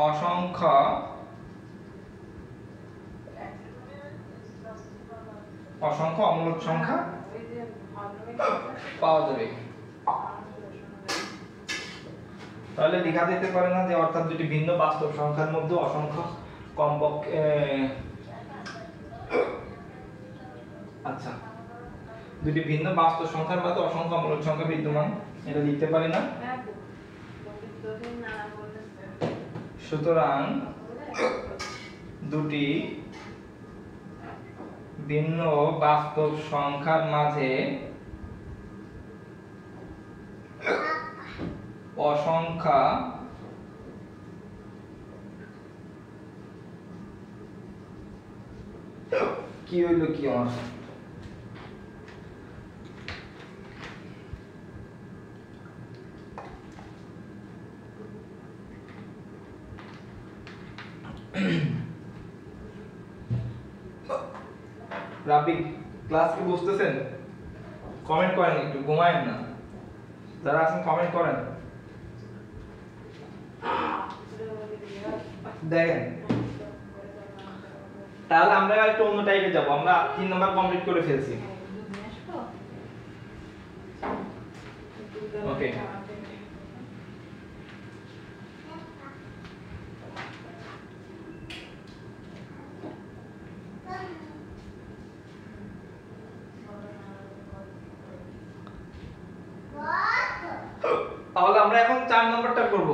অসংখ্য অমূলদ সংখ্যা পাওয়া যাবে। তাহলে লেখা যেতে পারে না যে অর্থাৎ দুটি ভিন্ন বাস্তব সংখ্যার মধ্যে অসংখ্য কমপক্ষে, আচ্ছা দুটি ভিন্ন বাস্তব সংখ্যার মধ্যে অসংখ্য মূলদ সংখ্যা বিদ্যমান, এটা লিখতে পারি না। সুতরাং দুটি ভিন্ন বাস্তব সংখ্যার মাঝে অসংখ্য কি হইলো কি আমার রাবি ক্লাস কি বুঝতেছেন? কমেন্ট করেন, একটু ঘুমায়েন না, যারা আছেন কমেন্ট করেন। দেখেন তাহলে আমরা একটু অন্য টাইপে যাব, আমরা 3 নাম্বার কমপ্লিট করে ফেলছি। ওকে তাহলে আমরা এখন 4 নাম্বারটা করব।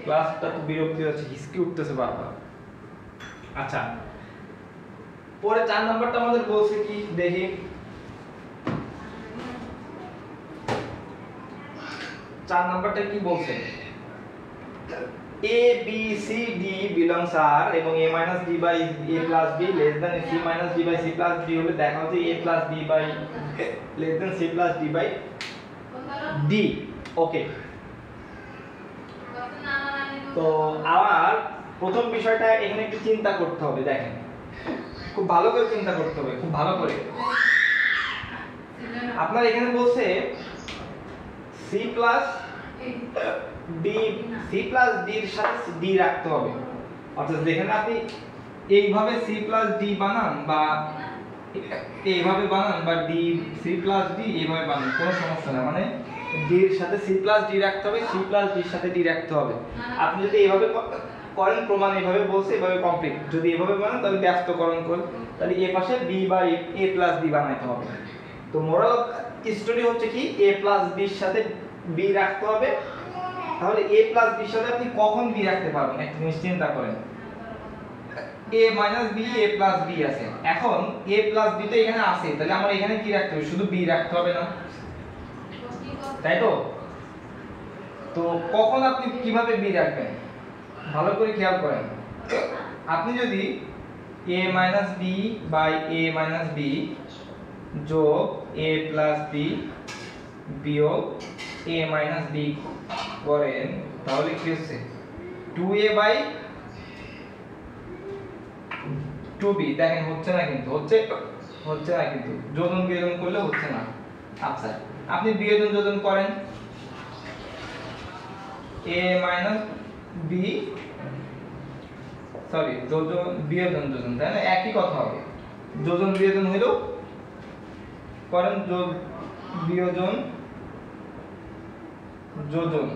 ক্লাসটা তো বিরক্তি হচ্ছে, হিসকি উঠতেছে বারবার। আচ্ছা পরে 4 নাম্বারটা আমাদের বলছে কি দেখি। 4 নাম্বারটা কি বলছে? a b c d belongs r এবং a - d by a plus b less than c - d by c plus d হলে দেখা হচ্ছে a plus b by less than c plus d by d। ওকে তো আবার প্রথম বিষয়টা এখানে একটু চিন্তা করতে হবে। দেখেন খুব ভালো করে চিন্তা করতে হবে, খুব ভালো করে। আপনার এখানে বলছে c plus d c plus d এর সাথে d রাখতে হবে, অর্থাৎ যেখানে আপনি এইভাবে c plus d বানান বা এইভাবে বানান বা d c plus d এইভাবে বানান কোনো সমস্যা না, মানে d এর সাথে c plus d রাখতে হবে, c plus d এর সাথে d রাখতে হবে। আপনি যদি এইভাবে করেন, প্রমাণ এইভাবে বলছে এইভাবে কমপ্লিট, যদি এইভাবে বানান তাহলে ব্যস্তকরণ করুন, তাহলে এই পাশে b বা a plus d বানাইতে হবে। তো মোরাল স্টোরি হচ্ছে কি a plus b এর সাথে b রাখতে হবে। তাহলে a plus b এর সাথে আপনি কখন b রাখতে পারবেন একটু চিন্তা করেন। a minus b a plus b আছে, এখন a plus b তো এখানে আছে, তাহলে আমরা এখানে কি রাখতে হবে? শুধু b রাখতে হবে না, তাই তো? তো কখন আপনি কিভাবে b রাখবেন ভালো করে খেয়াল করেন। আপনি যদি a minus b by a minus b যোগ a plus b বিয়োগ a minus b করেন তাহলে কি হচ্ছে? 2a by 2b। দেখেন হচ্ছে না, কিন্তু হচ্ছে না, কিন্তু যোজন বিয়োজন করলে হচ্ছে না। আচ্ছা আপনি বিয়োজন যোজন করেন a minus b, সরি যোজন বিয়োজন যোজন, তাই না? একই কথা হবে, যোজন বিয়োজন হইলো করেন, যোগ বিয়োজন যোজন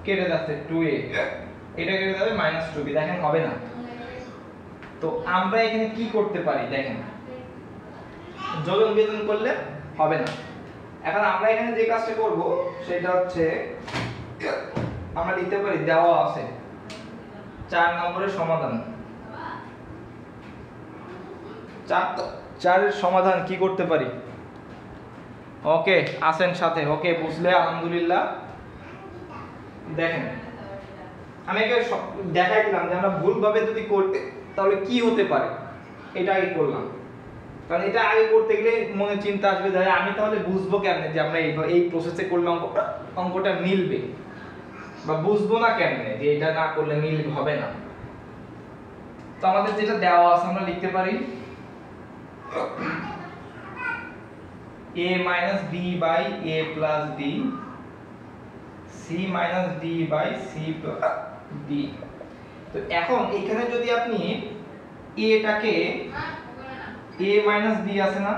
কেটে যাচ্ছে 2a, এটা কেটে যাবে -2b। দেখেন হবে না। তো আমরা এখানে কি করতে পারি? দেখেন যোজন বিয়োজন করলে হবে না। এখন আমরা এখানে যে কাজটা করব সেটা হচ্ছে আমরা লিখতে পারি দেওয়া আছে 4 নম্বরের সমাধান। 4 এর সমাধান কি করতে পারি? ওকে আসেন সাথে, ওকে বুঝলে আলহামদুলিল্লাহ। দেখেন আমি একে দেখাই দিলাম যে আমরা ভুলভাবে যদি করতে তাহলে কি হতে পারে, এটা আগে করলাম। কারণ এটা আগে করতে গেলে মনে চিন্তা আসবে যে আমি তাহলে বুঝবো কেমনে যে আমরা এই প্রসেসে করলে অঙ্কটা মিলবে, বা বুঝবো না কেমনে যে এটা না করলে মিল হবে না। তো আমাদের যেটা দেওয়া আছে আমরা লিখতে পারি a minus b by a plus d, c minus d by c plus d। তো এখন এখানে যদি আপনি a টাকে a minus b আছে না,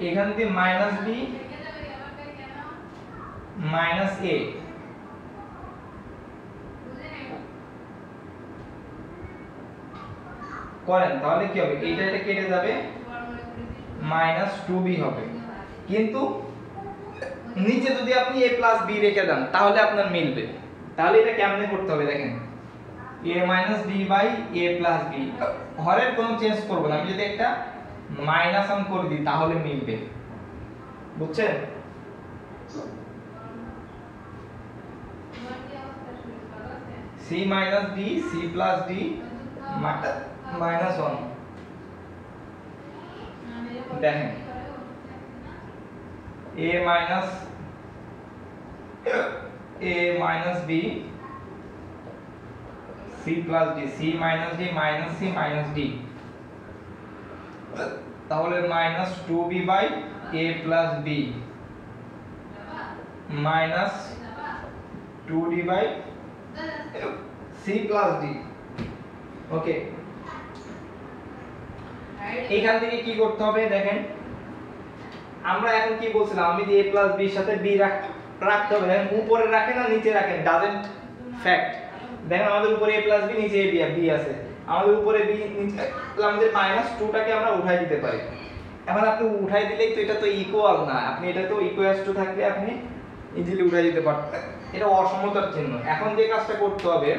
এখানে যদি minus b minus a, করেন তাহলে কি হবে, এইটা এটা কেটে যাবে, -2b হবে। কিন্তু নিচে যদি আপনি a প্লাস b রেখে দেন তাহলে আপনার মিলবে। তাহলে এটা কেমনে করতে হবে দেখেন, a minus b by a plus b, হরের কোনো চেঞ্জ করব না, আমি যদি একটা মাইনাস আন করে দিই তাহলে মিলবে, বুঝছেন? c minus d, c plus d minus 1, দেখেন a minus b, c plus d, c minus d minus c minus d, তাহলে -2b by a plus b minus 2d by c plus d। Okay, এখান থেকে কি করতে হবে দেখেন, আমরা এখন কি বলছিলাম, আমি যে a প্লাস b এর সাথে b রাখতে হবে, দেখেন উপরে রাখেন না নিচে রাখেন ডাজন্ট ফ্যাক্ট। দেখেন আমাদের উপরে a প্লাস b নিচে b আছে, আমাদের উপরে b নিচে, তাহলে আমাদের -2টাকে আমরা উঠাই দিতে পারি। এখন আপনি উঠাই দিলেই তো এটা তো ইকুয়াল না, আপনি এটা তো ইকুয়ালস টু থাকলে আপনি ইজিলি উঠাই দিতে পারতেন, এটা অসমতার চিহ্ন। এখন যে কাজটা করতে হবে,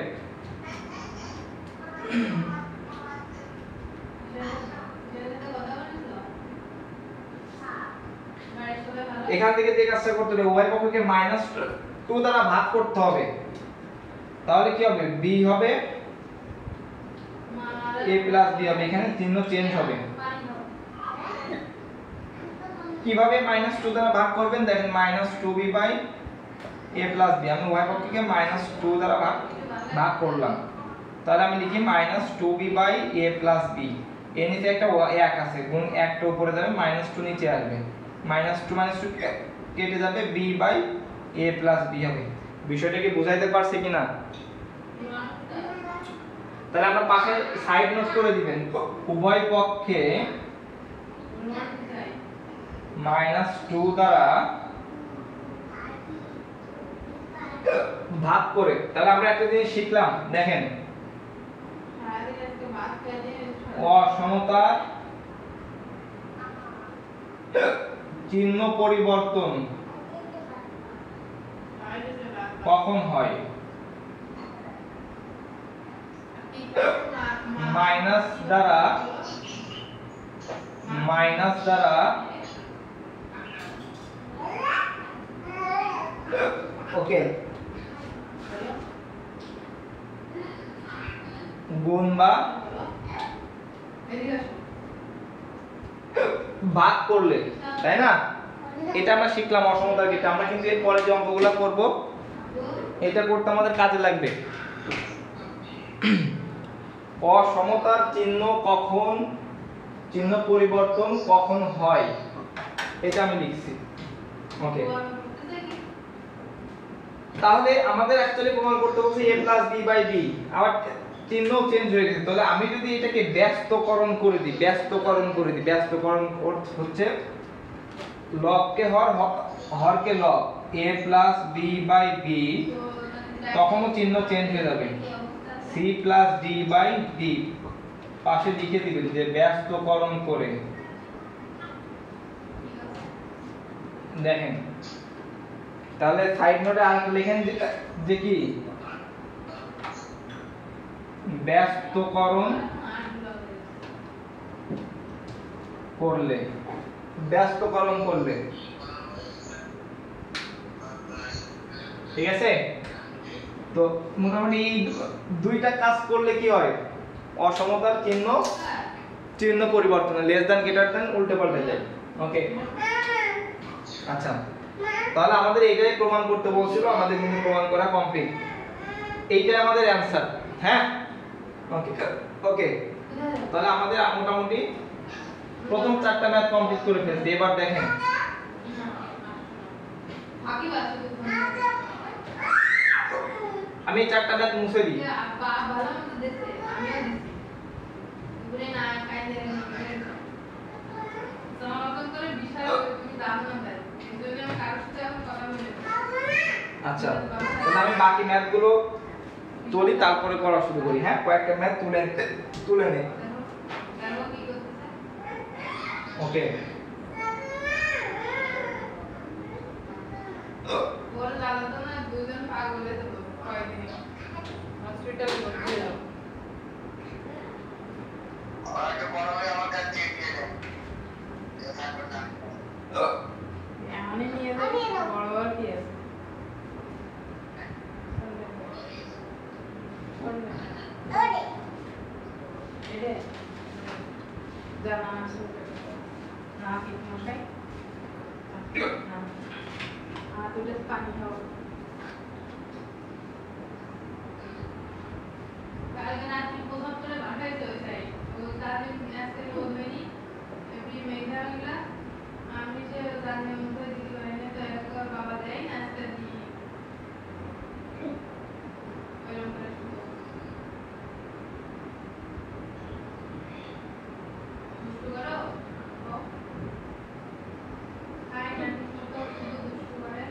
এখান থেকে যে কাজটা করতে হবে, উভয় পক্ষকে -2 দ্বারা ভাগ করতে হবে, তাহলে কি হবে, b হবে a প্লাস b হবে, এখানে চিহ্ন চেঞ্জ হবে। কিভাবে -2 দ্বারা ভাগ করবেন দেখেন, -2b by a plus b, আমি উভয় পক্ষকে -2 দ্বারা ভাগ করলাম, তাহলে আমি লিখি -2b by a plus b, এর নিচে একটা 1 আছে, গুণ 1টা উপরে যাবে, -2 নিচে আসবে, -2 কেটে যাবে, b by a plus b হবে। বিষয়টা কি বুঝাইতে পারছি কিনা? তাহলে আমরা পাশে সাইড নোট করে দিবেন, উভয় পক্ষে -2 দ্বারা ভাগ করে। তাহলে আমরা একটা জিনিস শিখলাম দেখেন, অসমতার চিহ্ন পরিবর্তন কখন হয়, মাইনাস দ্বারা ওকে গুণ বা ভাগ করলে, তাই না? এটা আমরা শিখলাম অসমতার ক্ষেত্রে। আমরা কিন্তু এর পরে যে অঙ্কগুলো করব এটা করতে আমাদের কাজে লাগবে। অসমতার চিহ্ন পরিবর্তন কখন হয়, এটা আমি লিখছি। ওকে, তাহলে আমাদের অ্যাকচুয়ালি প্রমাণ করতে বলছে a plus b by b, আবার চিহ্ন চেঞ্জ হয়ে গেছে। তাহলে আমি যদি এটাকে ব্যস্তকরণ করে দিই, ব্যস্তকরণ হচ্ছে লবকে হরকে লব, a plus b by b, তখনও চিহ্ন চেঞ্জ হয়ে যাবে, c plus d by d, পাশে লিখে দিবেন যে ব্যস্তকরণ করে। দেখেন তাহলে সাইড নোটে আর লিখেন যে কি, ব্যস্তকরণ করলে, ঠিক আছে? তো মোটামুটি এই দুইটা কাজ করলে কি হয়, অসমতার চিহ্ন পরিবর্তন, লেস দ্যান গ্রেটার দ্যান উল্টে পাল্টে যায়। ওকে, আচ্ছা, তাহলে আমাদের এইটাই প্রমাণ করতে বলছিল, আমাদের কিন্তু প্রমাণ করা কমপ্লিট, এইটাই আমাদের অ্যানসার। হ্যাঁ, ওকে, তাহলে আমাদের মোটামুটি প্রথম 4টা ম্যাথ কমপ্লিট করে ফেলছি। এবার দেখেন আমি 4টা ম্যাথ মুছে দিই। আচ্ছা, তাহলে আমি বাকি ম্যাথগুলো তুলি, তারপরে করা শুরু করি। হ্যাঁ, কয়েকটা ম্যাথ তুলে নেই। ওকে ওর জ্বালাতো না দুজন পাগল হয়ে যেত কয়েকদিন হসপিটালে ভর্তি হলাম আগে বড় হয়ে আমার কাছে দিয়ে দেয় এমনই নিয়ে যাবে বড় বড় কি আছে এটা জানা আছে না কি মশাই তুলে পানি খাও কালকে রাত্রি প্রথম করে ভাটাই তো চাই ও তাদের আজকে রোদ হয়নি এমনি মেঘা গেলা আমি যে জানি মুখে দিদি বানাই তো একবার বাবা দেয় আজকে দিই ওইরকম করে দুষ্টু করো খাই না দুষ্টু তো দুষ্টু করে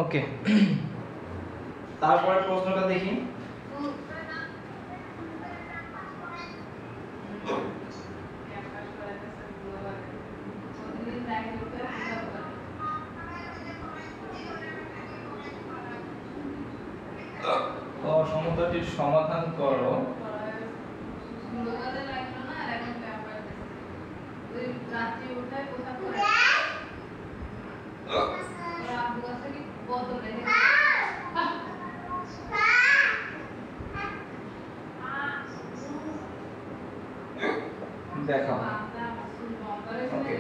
ওকে তারপরে প্রশ্নটা দেখি অসমতাটির সমাধান করো রাত্রি উঠায় পোশাক করে আব্বু কাছে কি বদল রেখে দেখাও ওকে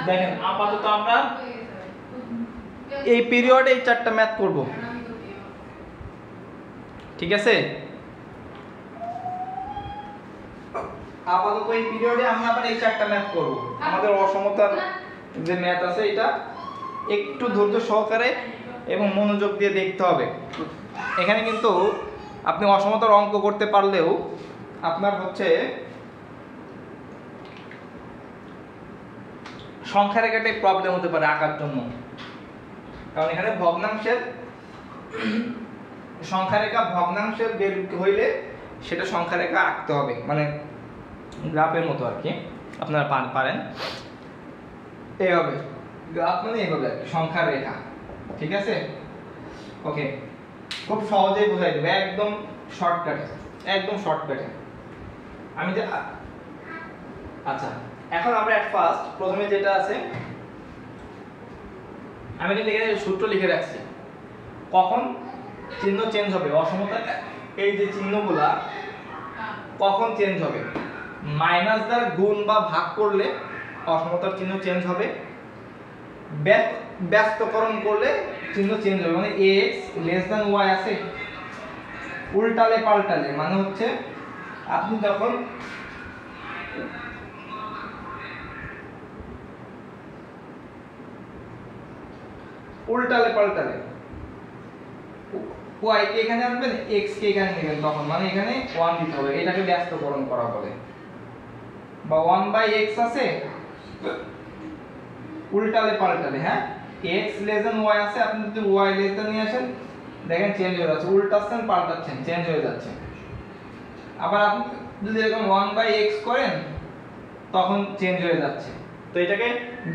দেখেন আপাতত আমরা এই পিরিয়ডে এই চারটা ম্যাথ করব ঠিক আছে আপাতত এই পিরিয়ডে আমরা আবার এই চারটা ম্যাথ করব আমাদের অসমতার যে ম্যাথ আছে এটা একটু ধৈর্য সহকারে এবং মনোযোগ দিয়ে দেখতে হবে এখানে কিন্তু আপনি অসমতার অঙ্ক করতে পারলেও আপনার হচ্ছে সংখ্যা রেখাটাই প্রবলেম হতে পারে আঁকার জন্য কারণ এখানে ভগ্নাংশের সংখ্যা রেখা ভগ্নাংশের বের হইলে সেটা সংখ্যা রেখা আঁকতে হবে মানে গ্রাফের মতো আর কি আপনারা পারেন এইভাবে গ্রাফ মানে এইভাবে আর কি সংখ্যা রেখা ঠিক আছে ওকে খুব সহজেই বোঝাই দেবে একদম শর্টকাটে আমি যে আচ্ছা এখন আমরা এট ফার্স্ট প্রথমে যেটা আছে আমি এটা লিখে সূত্র লিখে রাখছি কখন চিহ্ন চেঞ্জ হবে অসমতা এই যে চিহ্নগুলা কখন চেঞ্জ হবে মাইনাস দ্বারা গুণ বা ভাগ করলে অসমতার চিহ্ন চেঞ্জ হবে ব্যস্তকরণ করলে চিহ্ন চেঞ্জ হবে মানে x লেস দ্যান y আছে উল্টালে পাল্টালে মানে হচ্ছে আপনি যখন উল্টালে পাল্টালে y কে এখানে আনবেন x কে এখানে নেবেন তখন মানে এখানে 1 দিতে হবে এটাকে ব্যস্তকরণ করা বলে বা 1/x আছে উল্টালে পাল্টালে হ্যাঁ x লেস দ্যান y আছে আপনি যদি y লেস দ্যান নিয়ে আসেন দেখেন চেঞ্জ হয়ে যাচ্ছে উল্টাচ্ছেন পাল্টাচ্ছেন চেঞ্জ হয়ে যাচ্ছে আবার আপনি যদি এরকম 1/x করেন তখন চেঞ্জ হয়ে যাচ্ছে তো এটাকে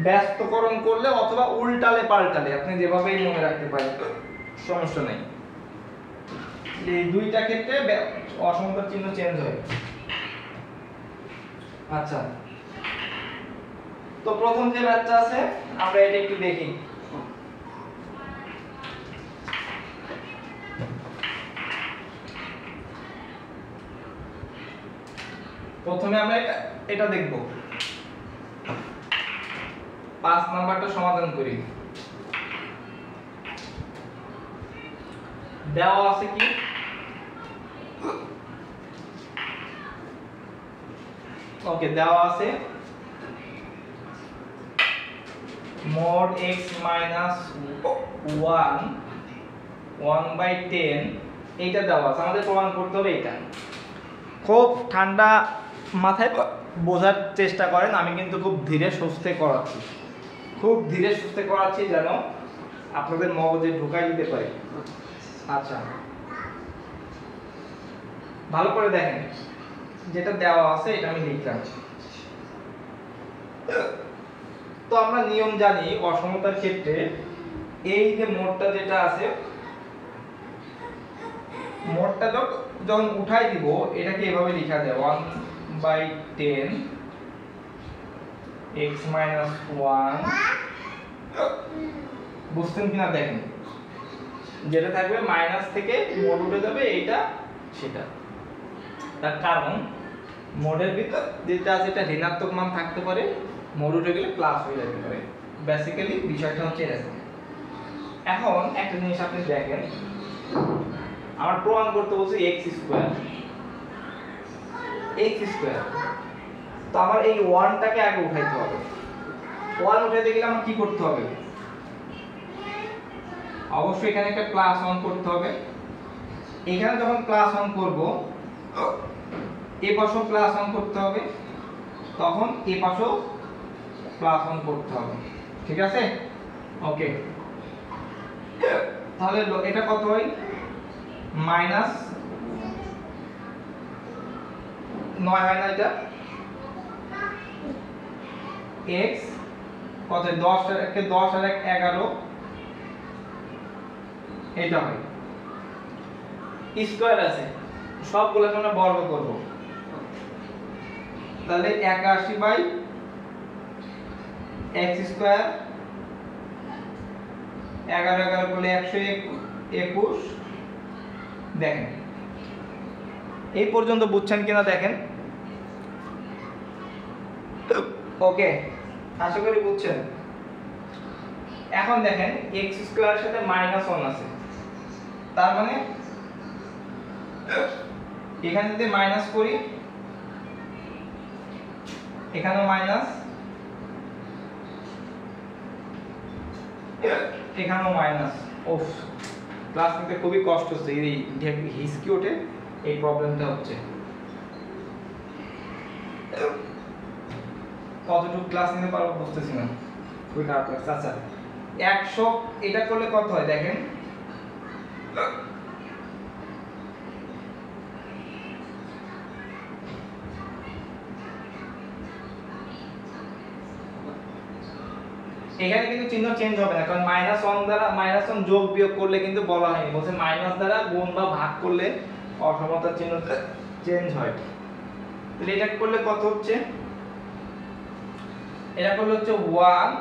ব্যস্তকরণ করলে অথবা উল্টালে পাল্টালে আপনি যেভাবেই মনে রাখতে পারেন সমস্যা নেই এই দুইটা ক্ষেত্রে অসমতার চিহ্ন চেঞ্জ হয় আচ্ছা তো প্রথম যে ম্যাথটা আছে আমরা এটা একটু দেখি প্রথমে আমরা এটা দেখব। 5 নাম্বারটা সমাধান করি। দেওয়া আছে কি ওকে দেওয়া আছে mod x minus 1 1/10 এইটা দেওয়া আছে, আমাদের প্রমাণ করতে হবে এটা। খুব ঠান্ডা মাথায় বোঝার চেষ্টা করেন, আমি কিন্তু খুব ধীরে সুস্থে করাচ্ছি, খুব ধীরে সুস্থে করাচ্ছি যেন আপনাদের মগজে ঢুকাই দিতে পারি। আচ্ছা ভালো করে দেখেন, যেটা দেওয়া আছে এটা আমি লিখলাম। তো আমরা নিয়ম জানি অসমতার ক্ষেত্রে এই যে মোডটা যেটা আছে, মোডটা যখন উঠাই দিব এটাকে এভাবে লেখা যায় 1/10 x minus 1, বুঝছেন কিনা দেখেন, যেটা থাকবে মাইনাস থেকে মোড উঠে যাবে এইটা সেটা। তার কারণ মোডের ভিতর যেটা আছে এটা ঋণাত্মক মান থাকতে পারে, মোড উঠে গেলে প্লাস হয়ে যেতে পারে। বেসিক্যালি বিষয়টা হচ্ছে এরকম। এখন একটা জিনিস আপনি দেখেন, আমার প্রমাণ করতে বলছি x স্কয়ার, তো আমার এই 1টাকে আগে উঠাইতে হবে। 1 উঠাইতে গেলে আমার কি করতে হবে? অবশ্যই এখানে একটা প্লাস 1 করতে হবে। এখানে যখন প্লাস 1 করব, এই পাশেও প্লাস 1 করতে হবে, তখন এই পাশেও প্লাস 1 করতে হবে। ঠিক আছে? ওকে, তাহলে এটা কত হয়? মাইনাস 9 হয় না এটা? x কত? 10 আর 1 11, এটা হয়। স্কয়ার আছে, সবগুলোকে আমরা বর্গ করব, তাহলে 81/x স্কয়ার, 11 করলে 121। দেখেন এই পর্যন্ত বুঝছেন কিনা দেখেন। ওকে, আশা করি বুঝছেন। এখন দেখেন x স্কয়ারের সাথে -1 আছে, তার মানে এখানে যদি মাইনাস করি, এখানেও মাইনাস, এখানেও মাইনাস। ওফ, ক্লাস নিতে খুবই কষ্ট হচ্ছে, এই হিসকি ওঠে, এই প্রবলেমটা হচ্ছে। কতটুকু ক্লাস নিতে পারবো বুঝতেছি না, খুবই খারাপ লাগছে। আচ্ছা 100 এটা করলে কত হয় দেখেন, এখানে কিন্তু চিহ্ন চেঞ্জ হবে না, কারণ -1 দ্বারা -1 যোগ বিয়োগ করলে কিন্তু বলা হয়নি, বলছে মাইনাস দ্বারা গুণ বা ভাগ করলে অসমতার চিহ্ন চেঞ্জ হয়। তাহলে এটা করলে কত হচ্ছে? এটা করলে হচ্ছে 1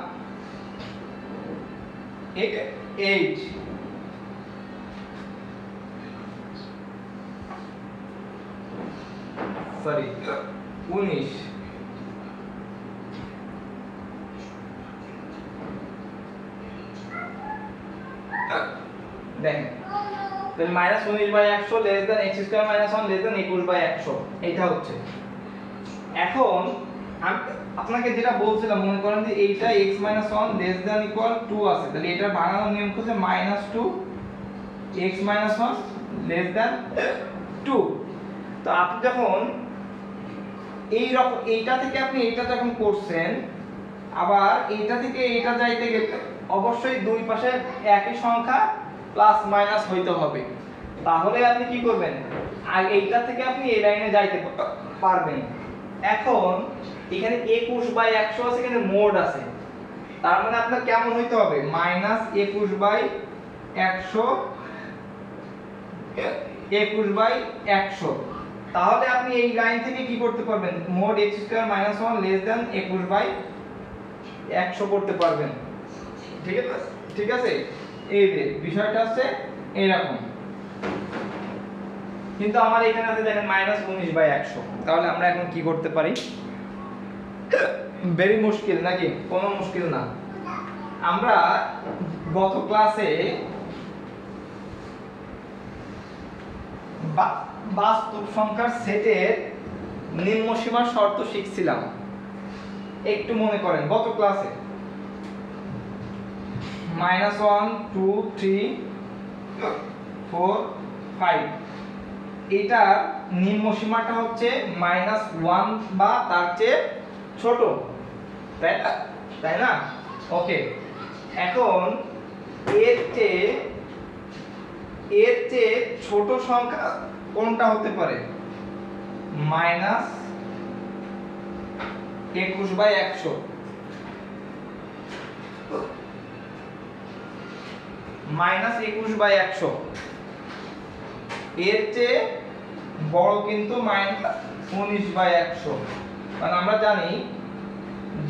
8 সরি 19। দেখেন তাহলে -19/100 less than x square -1 less than 21/100, এটা হচ্ছে। এখন আপনাকে যেটা বলছিলাম, মনে করেন যে এইটা x - 1 লেস দ্যান ইকুয়াল 2 আছে, তাহলে এটার বানানোর নিয়ম হচ্ছে -2 x - 1 লেস দ্যান 2। তো আপনি যখন এই রকম এইটা থেকে আপনি এইটা যখন করছেন, আবার এইটা থেকে এইটা যাইতে গেলে অবশ্যই দুই পাশে একই সংখ্যা প্লাস মাইনাস হইতে হবে, তাহলে আপনি কি করবেন? আর এইটা থেকে আপনি এই লাইনে যাইতে পারবেন। এখন এখানে 21/100 আছে, এখানে মোড আছে, তার মানে আপনার কেমন হইতে হবে? -21/100 তাহলে আপনি এই লাইন থেকে কি করতে পারবেন? Mode x square -1 less than 21/100 করতে পারবেন। ঠিক আছে? ঠিক আছে, এই যে বিষয়টা আছে এইরকম। কিন্তু আমার এখানে আছে দেখেন -19/100। তাহলে আমরা এখন কি করতে পারি? ভেরি মুশকিল নাকি? কোনো মুশকিল না। আমরা গত ক্লাসে বাস্তব সংখ্যার সেটের নিম্ন সীমার শর্ত শিখছিলাম, একটু মনে করেন গত ক্লাসে। -1 2 3 4 5 এটার নিম্ন সীমাটা হচ্ছে -1 বা তার চেয়ে ছোট, তাই না? ওকে, এখন এর চেয়ে ছোট সংখ্যা কোনটা হতে পারে? -21/100। -21/100 এর চেয়ে বড় কিন্তু -19/100। কারণ আমরা জানি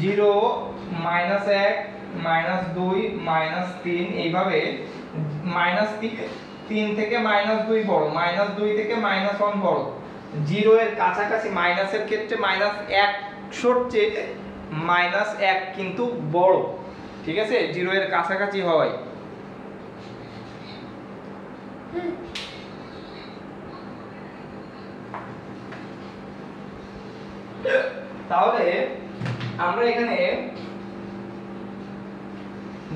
0 -1 -2 -3 এইভাবে -3 থেকে -2 বড়, -2 থেকে -1 বড়। 0 এর কাছাকাছি মাইনাসের ক্ষেত্রে -100 চেয়ে -1 কিন্তু বড়, ঠিক আছে? 0 এর কাছাকাছি হয়। তাহলে আমরা এখানে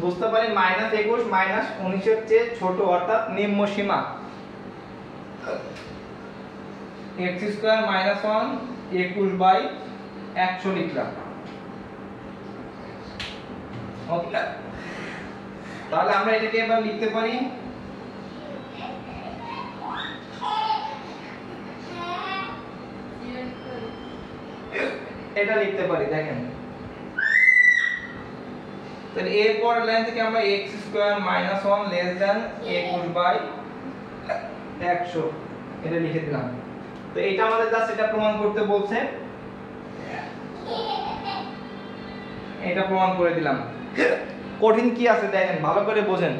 বুঝতে পারি -21 -19 এর চেয়ে ছোট, অর্থাৎ নিম্ন সীমা x² - 1 21/100 লিখলাম। ওকে, তাহলে আমরা এটাকে এবার লিখতে পারি এটা লিখতে পারি, দেখেন। তাহলে এর পরের লাইন থেকে আমরা x² - 1 21/100 এটা লিখে দিলাম। তো এটা আমাদের জাস্ট এটা প্রমাণ করতে বলছে, এটা প্রমাণ করে দিলাম। কঠিন কি আছে দেখেন, ভালো করে বোঝেন।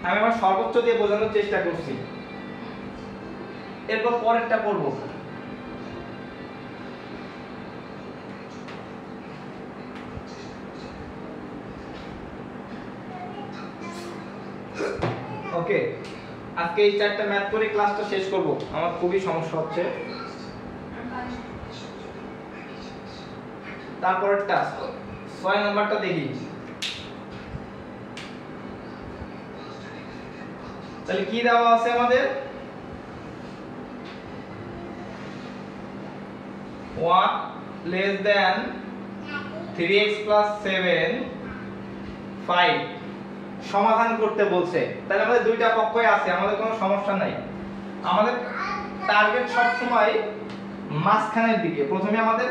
আমি আমার সর্বোচ্চ দিয়ে বোঝানোর চেষ্টা করছি। এরপর পরেরটা পড়বো। ওকে, আজকে এই 4টা ম্যাথ করে ক্লাসটা শেষ করব, আমার খুবই সমস্যা হচ্ছে। তারপরেরটা 6 নাম্বারটা দেখি। তাহলে কি দেওয়া আছে আমাদের? 1 less than 3x plus 7 5 সমাধান করতে বলছে। তাহলে আমাদের দুইটা পক্ষই আছে, আমাদের কোনো সমস্যা নাই। আমাদের টার্গেট সব সময় মাঝখানের দিকে। প্রথমে আমাদের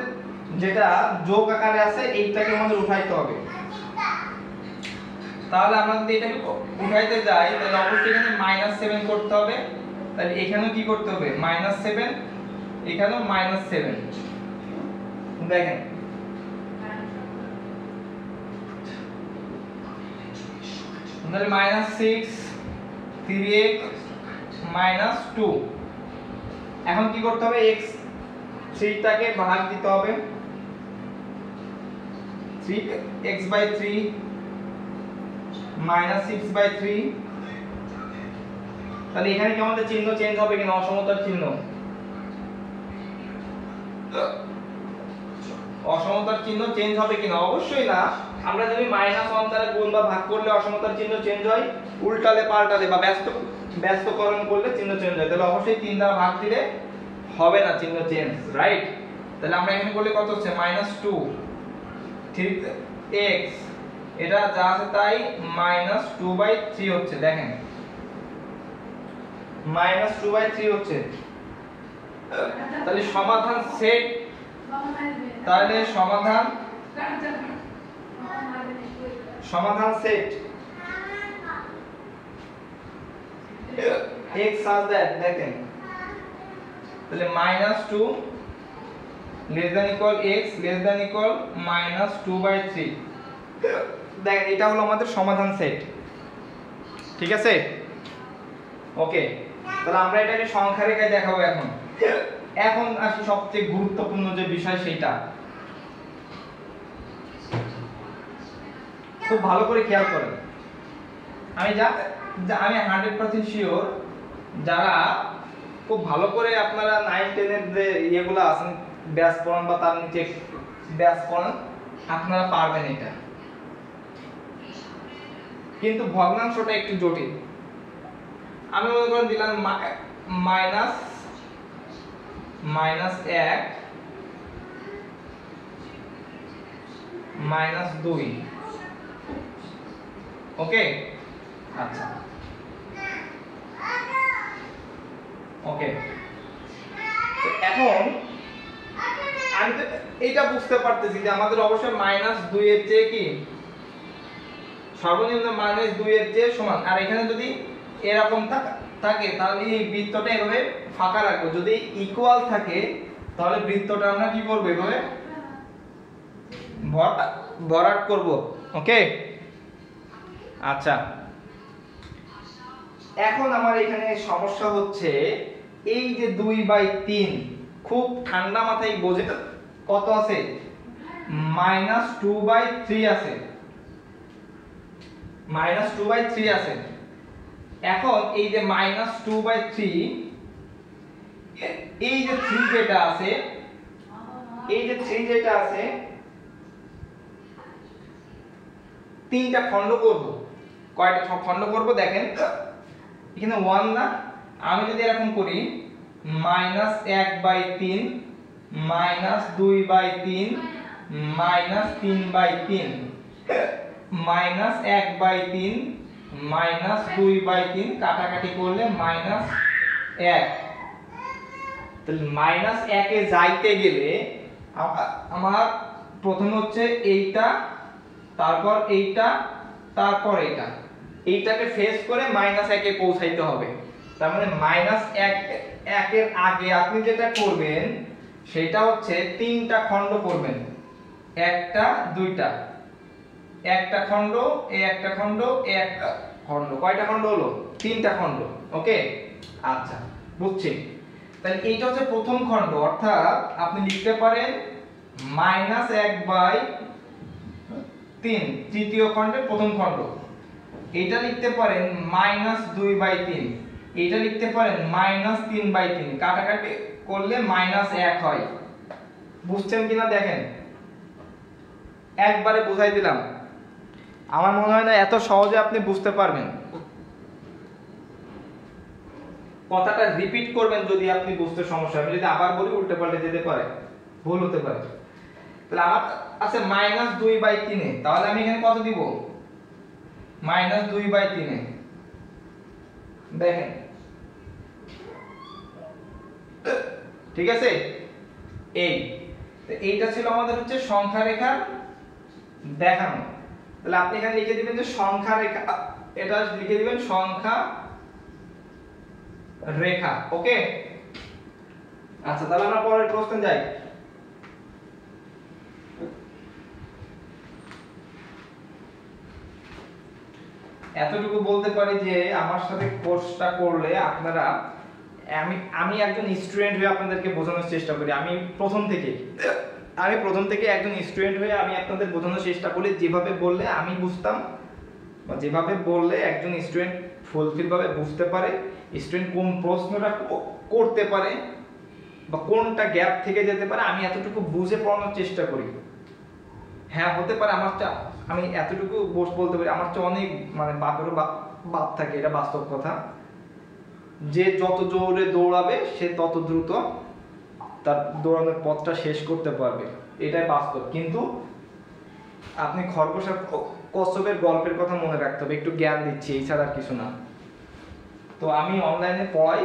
যেটা যোগ আকারে আছে এইটাকে আমাদের উঠাইতে হবে। তাহলে আমরা যদি এটাকে উঠাইতে যাই তাহলে অবশ্যই এখানে -7 করতে হবে। তাহলে এখানেও কি করতে হবে? -7, এখানেও -7। দেখেন তাহলে -6 3x -2। এখন কি করতে হবে? x 3টাকে ভাগ দিতে হবে। 3x/3 -6/3। তাহলে এখানে কি আমাদের চিহ্ন চেঞ্জ হবে কিনা? অসমতার চিহ্ন, অসমতার চিহ্ন চেঞ্জ হবে কিনা? অবশ্যই না। আমরা যদি -1 দ্বারা গুণ বা ভাগ করলে অসমতার চিহ্ন চেঞ্জ হয়, উল্টালে পাল্টালে বা ব্যস্তকরণ করলে চিহ্ন চেঞ্জ হয়। তাহলে অবশ্যই 3 দ্বারা ভাগ দিলে হবে না চিহ্ন চেঞ্জ, রাইট? তাহলে আমরা এখানে করলে কত হচ্ছে? -2 3x, এটা যা আছে তাই -2/3 হচ্ছে। দেখেন -2/3 হচ্ছে। তাহলে সমাধান সেট, তাহলে সমাধান সেট x as that, দেখেন তাহলে -2 less than equal x less than equal -2/3। দেখেন এটা হলো আমাদের সমাধান সেট, ঠিক আছে? ওকে, তাহলে আমরা এটাকে সংখ্যা রেখায় দেখাবো এখন। এখন আসি সবচেয়ে গুরুত্বপূর্ণ যে বিষয় সেটা খুব ভালো করে খেয়াল করেন। আমি আমি 100% শিওর যারা খুব ভালো করে আপনারা 9-10 এর যে ইয়েগুলো আছেন ব্যাস পড়ান বা তার নিচে ব্যাস পড়ান, আপনারা পারবেন এটা। কিন্তু ভগ্নাংশটা একটু জটিল। আমি মনে করেন দিলাম মাইনাস 1 -2। ওকে, আচ্ছা ওকে, তো এখন আমি তো এটা বুঝতে পারতেছি যে আমাদের অবশ্যই -2 এর চেয়ে কি সর্বনিম্ন -2 এর চেয়ে সমান। আর এখানে যদি এরকম থাকে তাহলে এই বৃত্তটা এভাবে ফাঁকা রাখবো। যদি ইকুয়াল থাকে তাহলে বৃত্তটা আমরা কি করব, এভাবে ভরাট করব। ওকে, আচ্ছা এখন আমার এখানে সমস্যা হচ্ছে এই যে 2/3 খুব ঠান্ডা মাথায় বোঝে কত আছে, -2/3 আছে, -2/3 আছে। এখন এই যে -2/3 এই যে 3 যেটা আছে, এই যে 3 যেটা আছে তিনটা খণ্ড করব। কয়টা খণ্ড করব দেখেন এখানে 1 না, আমি যদি এরকম করি -1/3 -2/3 -3/3 -1/3 -2/3 কাটাকাটি করলে -1। তাহলে -1 এ যাইতে গেলে আমার প্রথমে হচ্ছে এইটা, তারপর এইটা, তারপর এইটাকে ফেস করে -1 এ পৌঁছাইতে হবে। তার মানে -1 এর আগে আপনি যেটা করবেন সেটা হচ্ছে তিনটা খণ্ড করবেন, একটা দুইটা, একটা খণ্ড, এই একটা খণ্ড, এই একটা খণ্ড। কয়টা খণ্ড হলো? তিনটা খণ্ড। ওকে, আচ্ছা বুঝছি। তাহলে এইটা হচ্ছে প্রথম খণ্ড, অর্থাৎ আপনি লিখতে পারেন -1/3 তৃতীয় খণ্ডের প্রথম খণ্ড। এটা লিখতে পারেন -2/3, এটা লিখতে পারেন -3/3, কাটাকাটি করলে -1 হয়। বুঝছেন কিনা দেখেন, একবারে বুঝাই দিলাম। আমার মনে হয় না এত সহজে আপনি বুঝতে পারবেন। কথাটা রিপিট করবেন যদি আপনি বুঝতে সমস্যা হয়। আমি যদি আবার বলি উল্টে পাল্টে যেতে পারে, ভুল হতে পারে। তাহলে আমার আছে -2/3 এ, তাহলে আমি এখানে কত দিব? -2/3 এ দেখেন, ঠিক আছে। এইটা ছিল আমাদের হচ্ছে সংখ্যা রেখা দেখানো। তাহলে আপনি এখানে লিখে দিবেন যে সংখ্যা রেখা, এটা লিখে দিবেন সংখ্যা রেখা। ওকে, আচ্ছা তাহলে আমরা পরের প্রশ্নে যাই। এতটুকু বলতে পারি যে আমার সাথে কোর্সটা করলে আপনারা, আমি একজন স্টুডেন্ট হয়ে আপনাদেরকে বোঝানোর চেষ্টা করি। আমি প্রথম থেকে একজন স্টুডেন্ট হয়ে আমি আপনাদের বোঝানোর চেষ্টা করি। যেভাবে বললে আমি বুঝতাম, বা যেভাবে বললে একজন স্টুডেন্ট ফুলফিল ভাবে বুঝতে পারে, স্টুডেন্ট কোন প্রশ্নটা করতে পারে বা কোনটা গ্যাপ থেকে যেতে পারে, আমি এতটুকু বুঝে পড়ানোর চেষ্টা করি। হ্যাঁ হতে পারে আমি এতটুকু বলতে পারি আমার চেয়ে অনেক বাপেরও বাপ থাকে, এটা বাস্তব কথা। যে যত জোরে দৌড়াবে সে তত দ্রুত তার দৌড়ানোর পথটা শেষ করতে পারবে, এটাই বাস্তব। কিন্তু আপনি খরগোশ আর কচ্ছপের গল্পের কথা মনে রাখতে হবে, একটু জ্ঞান দিচ্ছি, এই ছাড়া আর কিছু না। তো আমি অনলাইনে পড়াই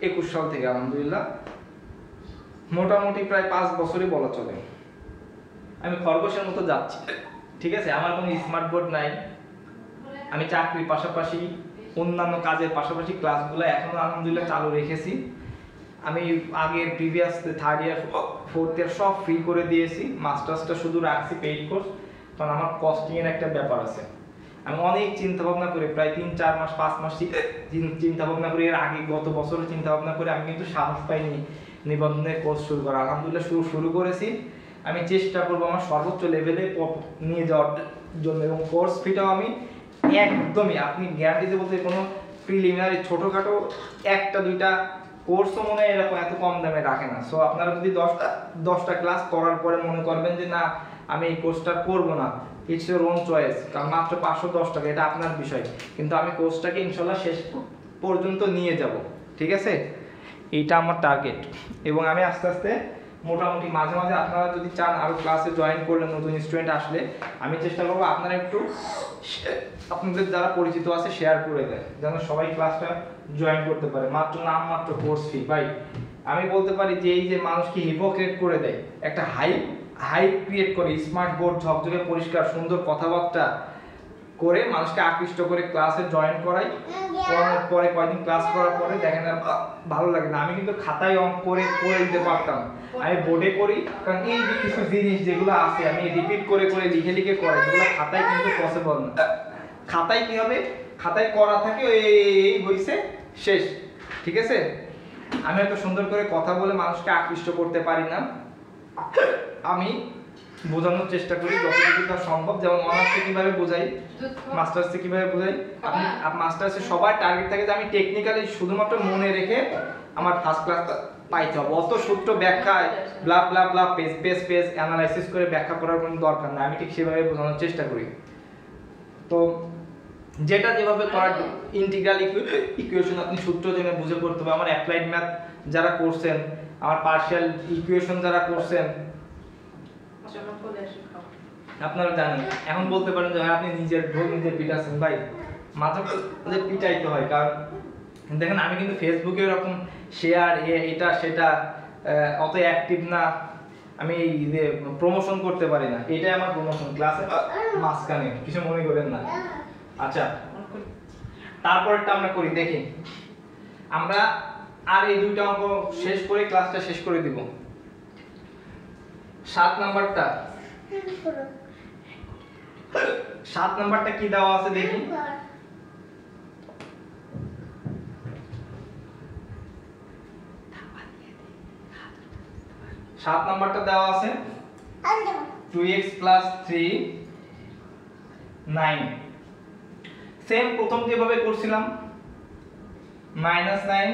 21 সাল থেকে, আলহামদুলিল্লাহ মোটামুটি প্রায় 5 বছরই বলা চলে। আমি খরগোশের মতো যাচ্ছি, ঠিক আছে। আমার কোনো স্মার্ট বোর্ড নাই। আমি চাকরির পাশাপাশি অন্যান্য কাজের পাশাপাশি ক্লাসগুলো এখনো আলহামদুলিল্লাহ চালু রেখেছি। আমি আগে প্রিভিয়াস 3rd ইয়ার 4th ইয়ার সব ফ্রি করে দিয়েছি, মাস্টার্সটা শুধু রাখছি পেইড কোর্স, কারণ আমার কস্টিং এর একটা ব্যাপার আছে। আমি অনেক চিন্তা ভাবনা করে প্রায় 3-4 মাস 5 মাস চিন্তা ভাবনা করে, এর আগে গত বছর চিন্তা ভাবনা করে আমি কিন্তু সাহস পাইনি নিবন্ধনের কোর্স শুরু করা। আলহামদুলিল্লাহ শুরু করেছি। আমি চেষ্টা করবো আমার সর্বোচ্চ লেভেলে নিয়ে যাওয়ার জন্য, এবং কোর্স ফিটাও আমি একদমই, আপনি গ্যারান্টিতে বলতে কোনো প্রিলিমিনারি ছোটোখাটো 1-2টা কোর্সও মনে হয় এরকম এত কম দামে রাখে না। সো আপনারা যদি 10টা ক্লাস করার পরে মনে করবেন যে না আমি এই কোর্সটা করবো না, ইটস ইউর ওন চয়েস, কারণ মাত্র 510 টাকা, এটা আপনার বিষয়, কিন্তু আমি কোর্সটাকে ইনশাল্লাহ শেষ পর্যন্ত নিয়ে যাব, ঠিক আছে? এইটা আমার টার্গেট। এবং আমি আস্তে আস্তে মোটামুটি মাঝে মাঝে আপনারা যদি চান আরও ক্লাসে জয়েন করলে, নতুন স্টুডেন্ট আসলে আমি চেষ্টা করবো আপনারা একটু আপনাদের যারা পরিচিত আছে শেয়ার করে দেয়, যেন সবাই ক্লাসটা জয়েন করতে পারে। মাত্র কোর্স ফি ভাই, আমি বলতে পারি যে এই যে মানুষকে হিপোক্রেট করে দেয়, একটা হাইপ ক্রিয়েট করে, স্মার্ট বোর্ড ঝকঝকে পরিষ্কার সুন্দর কথাবার্তা করে মানুষকে আকৃষ্ট করে ক্লাসে জয়েন করাই, করানোর পরে কয়েকদিন ক্লাস করার পরে দেখেন আর ভালো লাগে না। আমি কিন্তু খাতায় অঙ্ক করে দিতে পারতাম, আমি বোর্ডে করি, কারণ এই যে কিছু জিনিস যেগুলো আছে আমি রিপিট করে লিখে করাই, যেগুলো খাতায় কিন্তু পসিবল না। খাতায় কি হবে, খাতায় করা থাকে এই হইছে শেষ, ঠিক আছে? আমি এত সুন্দর করে কথা বলে মানুষকে আকৃষ্ট করতে পারি না, আমি বোঝানোর চেষ্টা করি যতটুকু তা সম্ভব। যেমন অনার্সে কিভাবে বোঝাই, মাস্টার্সে কিভাবে বোঝাই, আপনি মাস্টার্সে সবার টার্গেট থাকে যে আমি টেকনিক্যালি শুধুমাত্র মনে রেখে আমার ফার্স্ট ক্লাস পাইতে হবে, অত সূত্র ব্যাখ্যায় ব্লা ব্লা ব্লা পেজ অ্যানালাইসিস করে ব্যাখ্যা করার কোনো দরকার নেই, আমি ঠিক সেভাবে বোঝানোর চেষ্টা করি। তো যেটা যেভাবে করার, ইন্টিগ্রাল ইকুয়েশন আপনি সূত্র জেনে বুঝে করতে হবে। আমার অ্যাপ্লাইড ম্যাথ যারা করছেন, আমার পার্শিয়াল ইকুয়েশন যারা করছেন, আপনারা জানেন। এখন বলতে পারেন যে আপনি নিজের ঢোল নিজে পিটাচ্ছেন, ভাই মাথা পিটাইতে হয়। কারণ দেখেন আমি কিন্তু ফেসবুকে এরকম শেয়ার এটা সেটা অত অ্যাক্টিভ না, আমি প্রমোশন করতে পারি না, এটাই আমার প্রমোশন ক্লাসে মাঝখানে, কিছু মনে করেন না। আচ্ছা, তারপরটা আমরা করি, দেখি আমরা আর এই 2টা অঙ্ক শেষ করে ক্লাসটা শেষ করে দিব। 7 নাম্বারটা কি দেওয়া আছে দেখি। 7 নাম্বারটা দেওয়া আছে 2x + 3 9, সেম প্রথম যেভাবে করছিলাম -9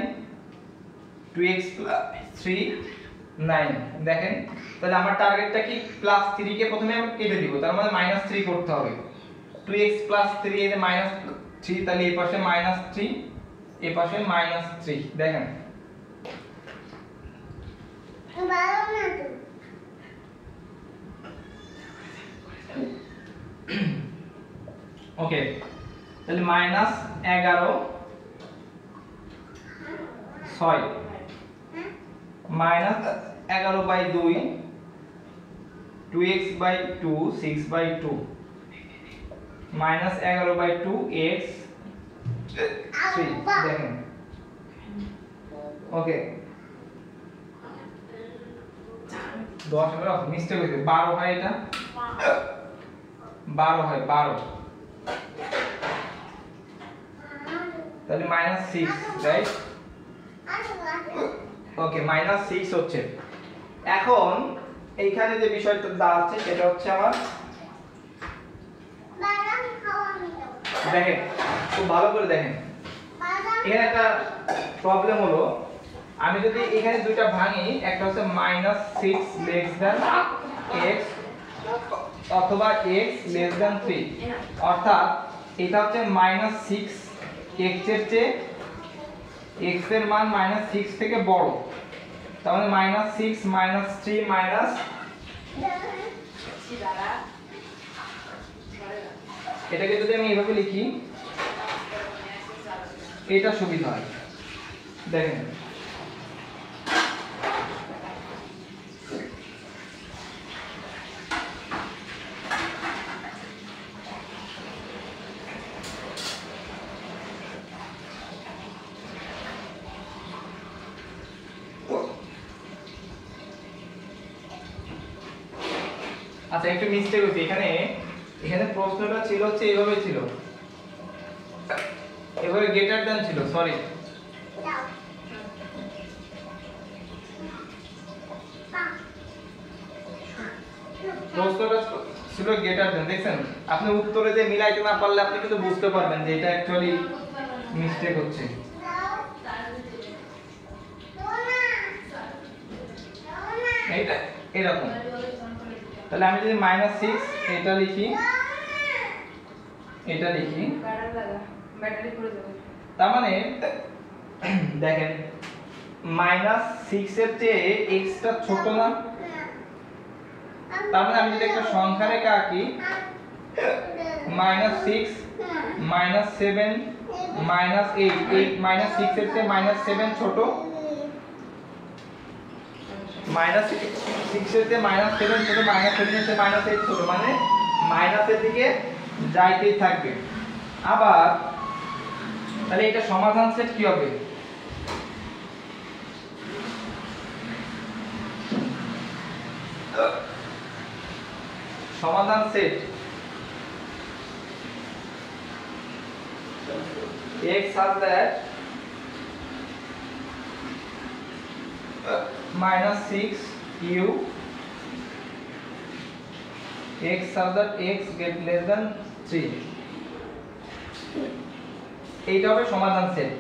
2x + 3 9। দেখেন তাহলে আমার টার্গেটটা কি, +3 কে প্রথমে আমি কেটে দিব, তার মানে -3 করতে হবে। 2x + 3 এর -3, তাহলে এই পাশে -3 এই পাশে -3। দেখেন ওকে, তাহলে -11 6 -11/2 2x/2 6/2 -11/2 x 3। দেখেন ওকে 10 মিস্টেক হয়েছে, 12 হয়, এটা 12 হয়, 12, তাহলে -6, রাইট? ওকে -6 হচ্ছে। এখন এইখানে যে বিষয়টা দাঁড়াচ্ছে সেটা হচ্ছে আমার, দেখেন খুব ভালো করে দেখেন, এখানে একটা প্রবলেম হলো, আমি যদি এখানে 2টা ভাঙি, একটা হচ্ছে -6 x অথবা x <3, অর্থাৎ এটা হচ্ছে -6 x এর চেয়ে x এর মান -6 থেকে বড়, তাহলে -6 -3 এটাকে যদি আমি এইভাবে লিখি এটা সুবিধা হয়। দেখেন আচ্ছা, একটু মিস্টেক হয়েছে এখানে, এখানে প্রশ্নটা ছিল হচ্ছে এইভাবে ছিল, এবারে গ্রেটার দ্যান ছিল, সরি প্রশ্নটা ছিল গ্রেটার দ্যান। দেখছেন আপনি উত্তরে যে মিলাইতে না পারলে আপনি কিন্তু বুঝতে পারবেন যে এটা অ্যাকচুয়ালি মিস্টেক হচ্ছে। এইটা এরকম, তাহলে আমি যদি -6 এটা লিখি, এটা লিখি, তার মানে দেখেন -6 এর চেয়ে x টা ছোট না, তার মানে আমি যদি একটা সংখ্যা রেখা আঁকি -6 -7 -8, এই -6 এর চেয়ে -7 ছোট, -6 এর চেয়ে -7 ছোট, -7 এর চেয়ে -8 ছোট, মানে মাইনাসের দিকে যাইতেই থাকবে। আবার তাহলে এটা সমাধান সেট কি হবে? সমাধান set x such that -6u x such that x get less than 3, এইটা হবে সমাধান সেট।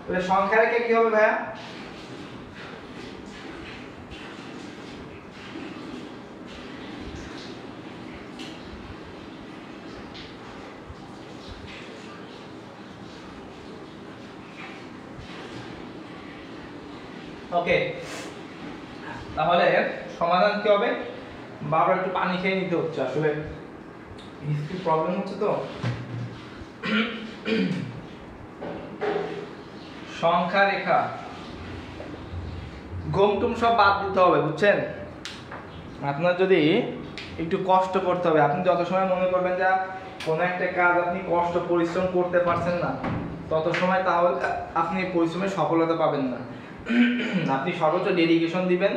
তাহলে সংখ্যা রেখে কি হবে ভাইয়া? ওকে, তাহলে সমাধান কি হবে? বারবার একটু পানি খেয়ে নিতে হচ্ছে, আসলে হিস্ট্রি প্রবলেম হচ্ছে তো। সংখ্যা রেখা ঘুমটুম সব বাদ দিতে হবে, বুঝছেন? আপনার যদি একটু কষ্ট করতে হবে, আপনি যত সময় মনে করবেন যে কোনো একটা কাজ আপনি কষ্ট পরিশ্রম করতে পারছেন না, তত সময় তাহলে আপনি পরিশ্রমে সফলতা পাবেন না। আপনি সর্বোচ্চ ডেডিকেশন দিবেন,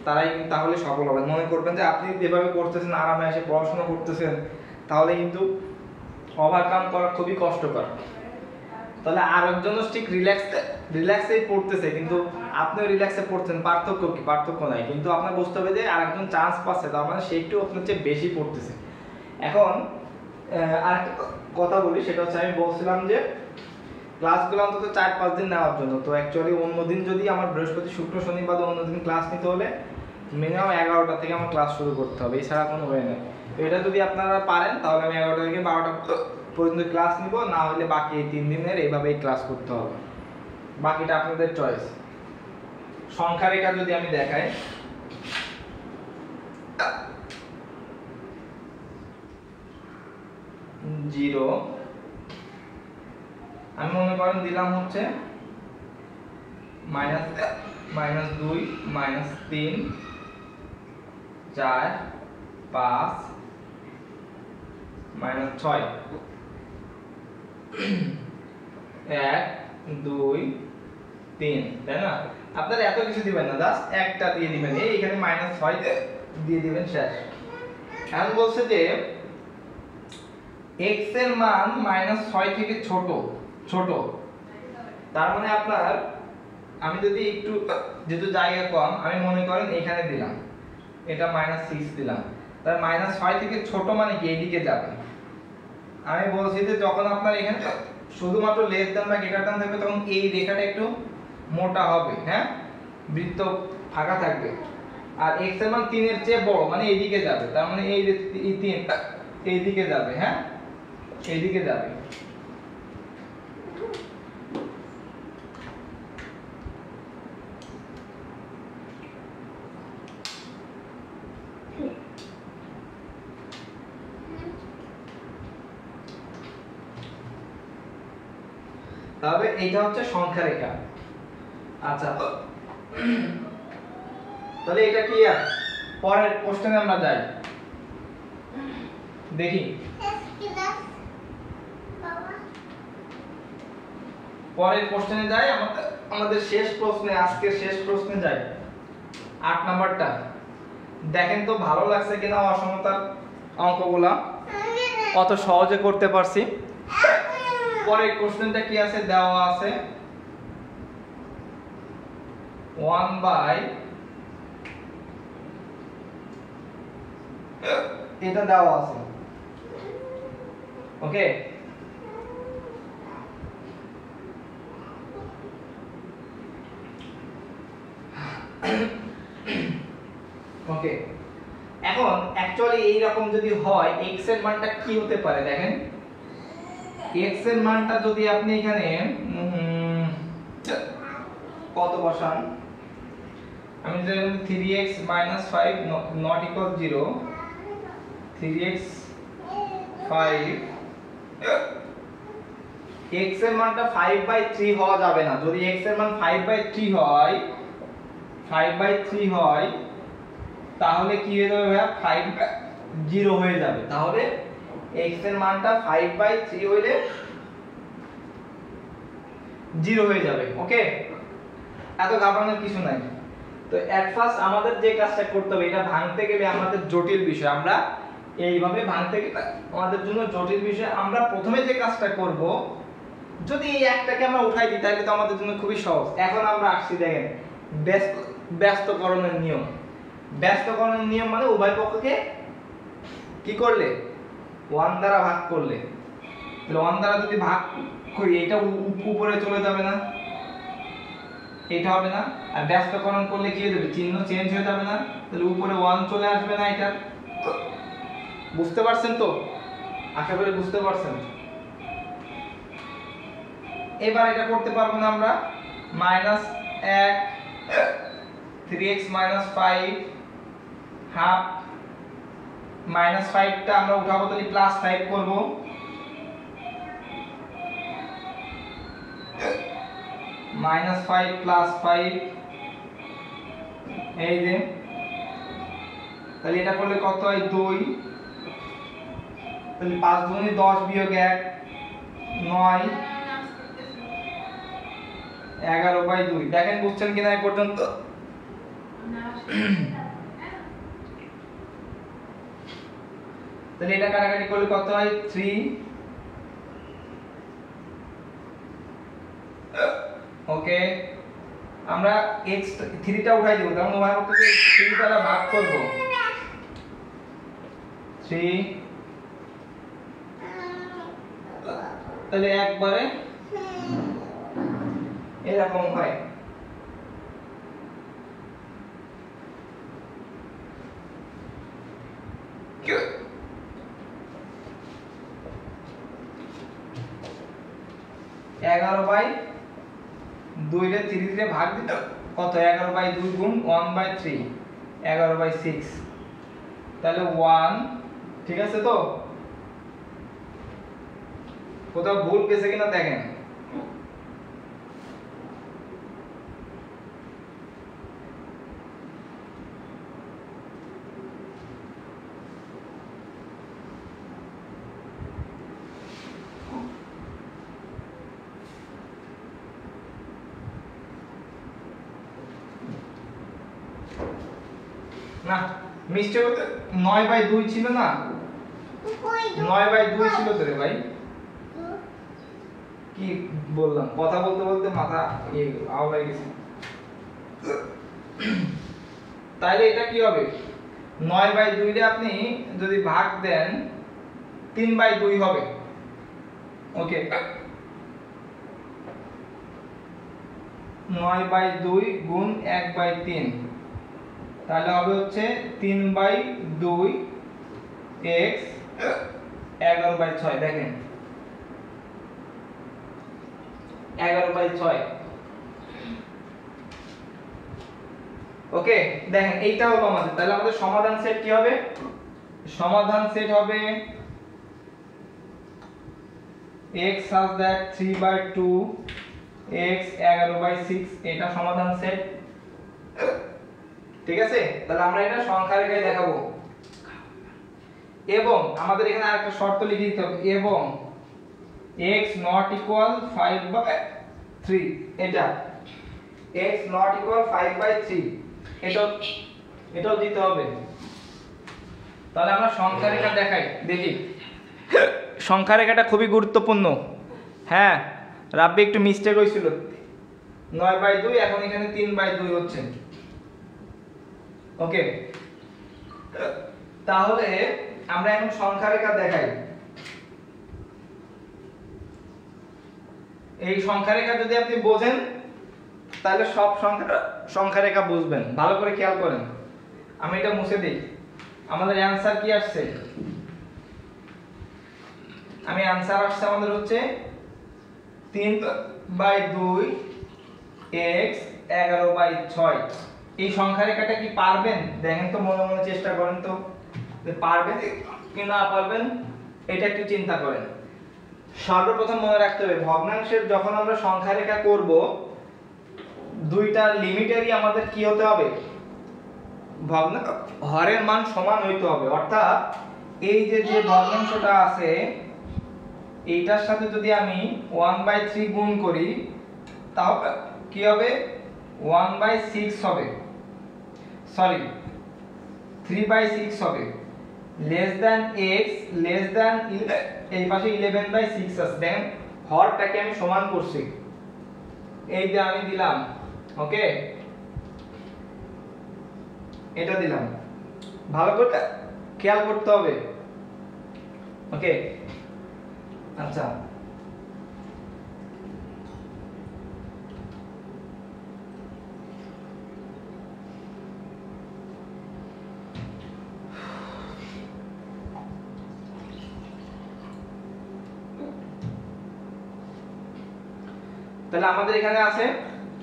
তারাই তাহলে সফল হবেন। মনে করবেন যে আপনি যেভাবে করতেছেন, আরামে এসে পড়াশোনা করতেছেন, তাহলে কিন্তু ওভারকাম করা খুবই কষ্টকর। তাহলে আরেকজনও ঠিক রিল্যাক্সেই পড়তেছে, কিন্তু আপনিও রিল্যাক্সে পড়ছেন, পার্থক্য কি? পার্থক্য নাই, কিন্তু আপনার বুঝতে হবে যে আরেকজন চান্স পাচ্ছে, তার মানে সে একটু আপনার চেয়ে বেশি পড়তেছে। এখন আরেকটা কথা বলি, সেটা হচ্ছে আমি বলছিলাম যে ক্লাসগুলো অন্তত 4-5 দিন নেওয়ার জন্য। তো অ্যাকচুয়ালি অন্যদিন যদি আমার বৃহস্পতি শুক্র শনি বাদে অন্যদিন ক্লাস নিতে হলে মিনিমাম 11টা থেকে আমার ক্লাস শুরু করতে হবে, এছাড়া কোনো ওয়ে নেই। তো এটা যদি আপনারা পারেন তাহলে আমি 11টা থেকে 12টা পর্যন্ত ক্লাস নিব, না হলে বাকি এই 3 দিনের এইভাবেই ক্লাস করতে হবে, বাকিটা আপনাদের চয়েস। সংখ্যা রেখা যদি আমি দেখাই, জিরো আমি মনে করেন দিলাম হচ্ছে -2 -3 4 5 -6 1 2 3, তাই না? আপনারা এত কিছু দিবেন না, জাস্ট একটা দিয়ে দিবেন, এইখানে -6 দিয়ে দিবেন, শেষ। এখন বলছে যে x এর মান -6 থেকে ছোট, তার মানে আপনার, আমি যদি একটু, যেহেতু জায়গা কম, আমি মনে করেন এখানে দিলাম, এটা -6 দিলাম, তার -6 থেকে ছোট মানে কি? এইদিকে যাবে। আমি বলছি যে যখন আপনার এখানে শুধুমাত্র লেস দেন বা গ্রেটার দেন থাকবে, তখন এই রেখাটা একটু মোটা হবে, হ্যাঁ, বৃত্ত ফাঁকা থাকবে। আর x এর মান 3 এর চেয়ে বড় মানে এইদিকে যাবে, তার মানে এই 3 এইদিকে যাবে, হ্যাঁ, এইদিকে যাবে। তাহলে এইটা হচ্ছে সংখ্যা রেখা। আচ্ছা, তাহলে এটা ক্লিয়ার? পরের কোশ্চেনে আমরা যাই, দেখি পরের কোশ্চেনে যাই, আমাদের শেষ প্রশ্নে, আজকের শেষ প্রশ্নে যাই। 8 নাম্বারটা দেখেন তো ভালো লাগছে কিনা অসমতার অঙ্কগুলা। কত সহজে করতে পারছি। পরের কোশ্চেনটা কি আছে, দেওয়া আছে 1 বাই, এটা দেওয়া আছে, ওকে। ওকে, এখন অ্যাকচুয়ালি এই রকম যদি হয় x এর মানটা কি হতে পারে দেখেন। x এর মানটা যদি আপনি এখানে কত বসান, আমি যদি 3x - 5 not equal 0, 3x 5, x এর মানটা 5/3 হওয়া যাবে না। যদি x এর মান 5/3 হয়, 5/3 হয়, তাহলে কি হয়ে যাবে ভাইয়া, 5 0 হয়ে যাবে। তাহলে x এর মানটা 5/3 হইলে 0 হয়ে যাবে, ওকে। এত ঘাবড়ানোর কিছু নাই। তো এট ফার্স্ট আমাদের যে কাজটা করতে হবে, এটা ভাঙতে গেলে আমাদের জটিল বিষয়, আমরা এইভাবে ভাঙতে গেলে আমাদের জন্য জটিল বিষয়। আমরা প্রথমে যে কাজটা করব, যদি এই একটাকে আমরা উঠাই দিই তাহলে তো আমাদের জন্য খুবই সহজ। এখন আমরা আসছি দেখেন ব্যস্তকরণের নিয়ম। ব্যস্তকরণের নিয়ম মানে উভয় পক্ষকে কি করলে, 1 দ্বারা ভাগ করলে। তাহলে 1 দ্বারা যদি ভাগ করি, এটা উপরে চলে যাবে না, এটা হবে না। আর ব্যস্তকরণ করলে কি হয়ে যাবে, চিহ্ন চেঞ্জ হয়ে যাবে না, তাহলে উপরে 1 চলে আসবে না। এটা বুঝতে পারছেন তো? আশা করি বুঝতে পারছেন। এবার এটা করতে পারবো না আমরা, -1 3x - 5 হাফ, -5টা আমরা উঠাবো, তাহলে +5 করব, -5 + 5, এই যে, তাহলে এটা করলে কত হয়, 2, তাহলে 5 দুগুণে 10 বিয়োগ 1 9, 11/2। দেখেন বুঝছেন কিনা এই পর্যন্ত? তাহলে এটা কাটাকাটি করলে কত হয়, 3, ওকে। আমরা x 3টা উঠাই দেব, তখন উভয় পক্ষকে 3 দ্বারা ভাগ করব, 3, তাহলে একবারে এরকম হয়। (11/2) রে 3 দিয়ে ভাগ দিতে কত, 11/2 গুণ 1/3, 11/6, তাহলে 1, ঠিক আছে তো? কোথাও ভুল গেছে কিনা দেখেন। না মিষ্টি 9/2 ছিল না, 9/2 ছিল তো রে ভাই। কি বললাম, কথা বলতে বলতে মাথা আওলাই গেছে। তাহলে এটা কি হবে, 9/2 রে আপনি যদি ভাগ দেন 3/2 হবে, ওকে। 9/2 গুণ 1/3, তাহলে হবে হচ্ছে 3/2 x 11/6। দেখেন 11/6, ওকে। দেখেন এইটা হলো আমাদের, তাহলে আমাদের সমাধান সেট কি হবে, সমাধান সেট হবে x such that 3/2 x 11/6, এটা সমাধান সেট, ঠিক আছে। তাহলে আমরা এটা সংখ্যা রেখায় দেখাবো, এবং আমাদের এখানে আরেকটা শর্ত লিখে দিতে হবে, এবং x not equal 5/3, এটা x not equal 5/3, এটাও দিতে হবে। তাহলে আমরা সংখ্যা রেখা দেখাই, দেখি সংখ্যা রেখাটা খুবই গুরুত্বপূর্ণ। হ্যাঁ, রাব্বি একটু মিস্টেক হয়েছিল, 9/2, এখন এখানে 3/2 হচ্ছে। ওকে, তাহলে আমরা এখন সংখ্যা রেখা দেখাই। এই সংখ্যা রেখা যদি আপনি বোঝেন তাহলে সব সংখ্যা রেখা বুঝবেন। ভালো করে খেয়াল করেন, আমি এটা মুছে দিই। আমাদের অ্যানসার কি আসছে? আমি অ্যানসার আসছে আমাদের হচ্ছে 3/2 x 11/6। এই সংখ্যা রেখাটা কি পারবেন? দেখেন তো, মনে মনে চেষ্টা করেন তো যে পারবেন কি না পারবেন, এটা একটু চিন্তা করেন। সর্বপ্রথম মনে রাখতে হবে, ভগ্নাংশের যখন আমরা সংখ্যা রেখা করব, দুইটা লিমিটেরই আমাদের কি হতে হবে? হরের মান সমান হইতে হবে। অর্থাৎ এই যে ভগ্নাংশটা আছে, এইটার সাথে যদি আমি 1/3 গুণ করি, তাহলে কি হবে? 1/6 হবে, সরি 3/6 হবে। Less than x less than, এই পাশে 11/6 আছে। দেখেন হরটাকে আমি সমান করছি, এই যে আমি দিলাম। ওকে, এটা দিলাম, ভালো করে খেয়াল করতে হবে। ওকে, আচ্ছা, তাহলে আমাদের এখানে আছে,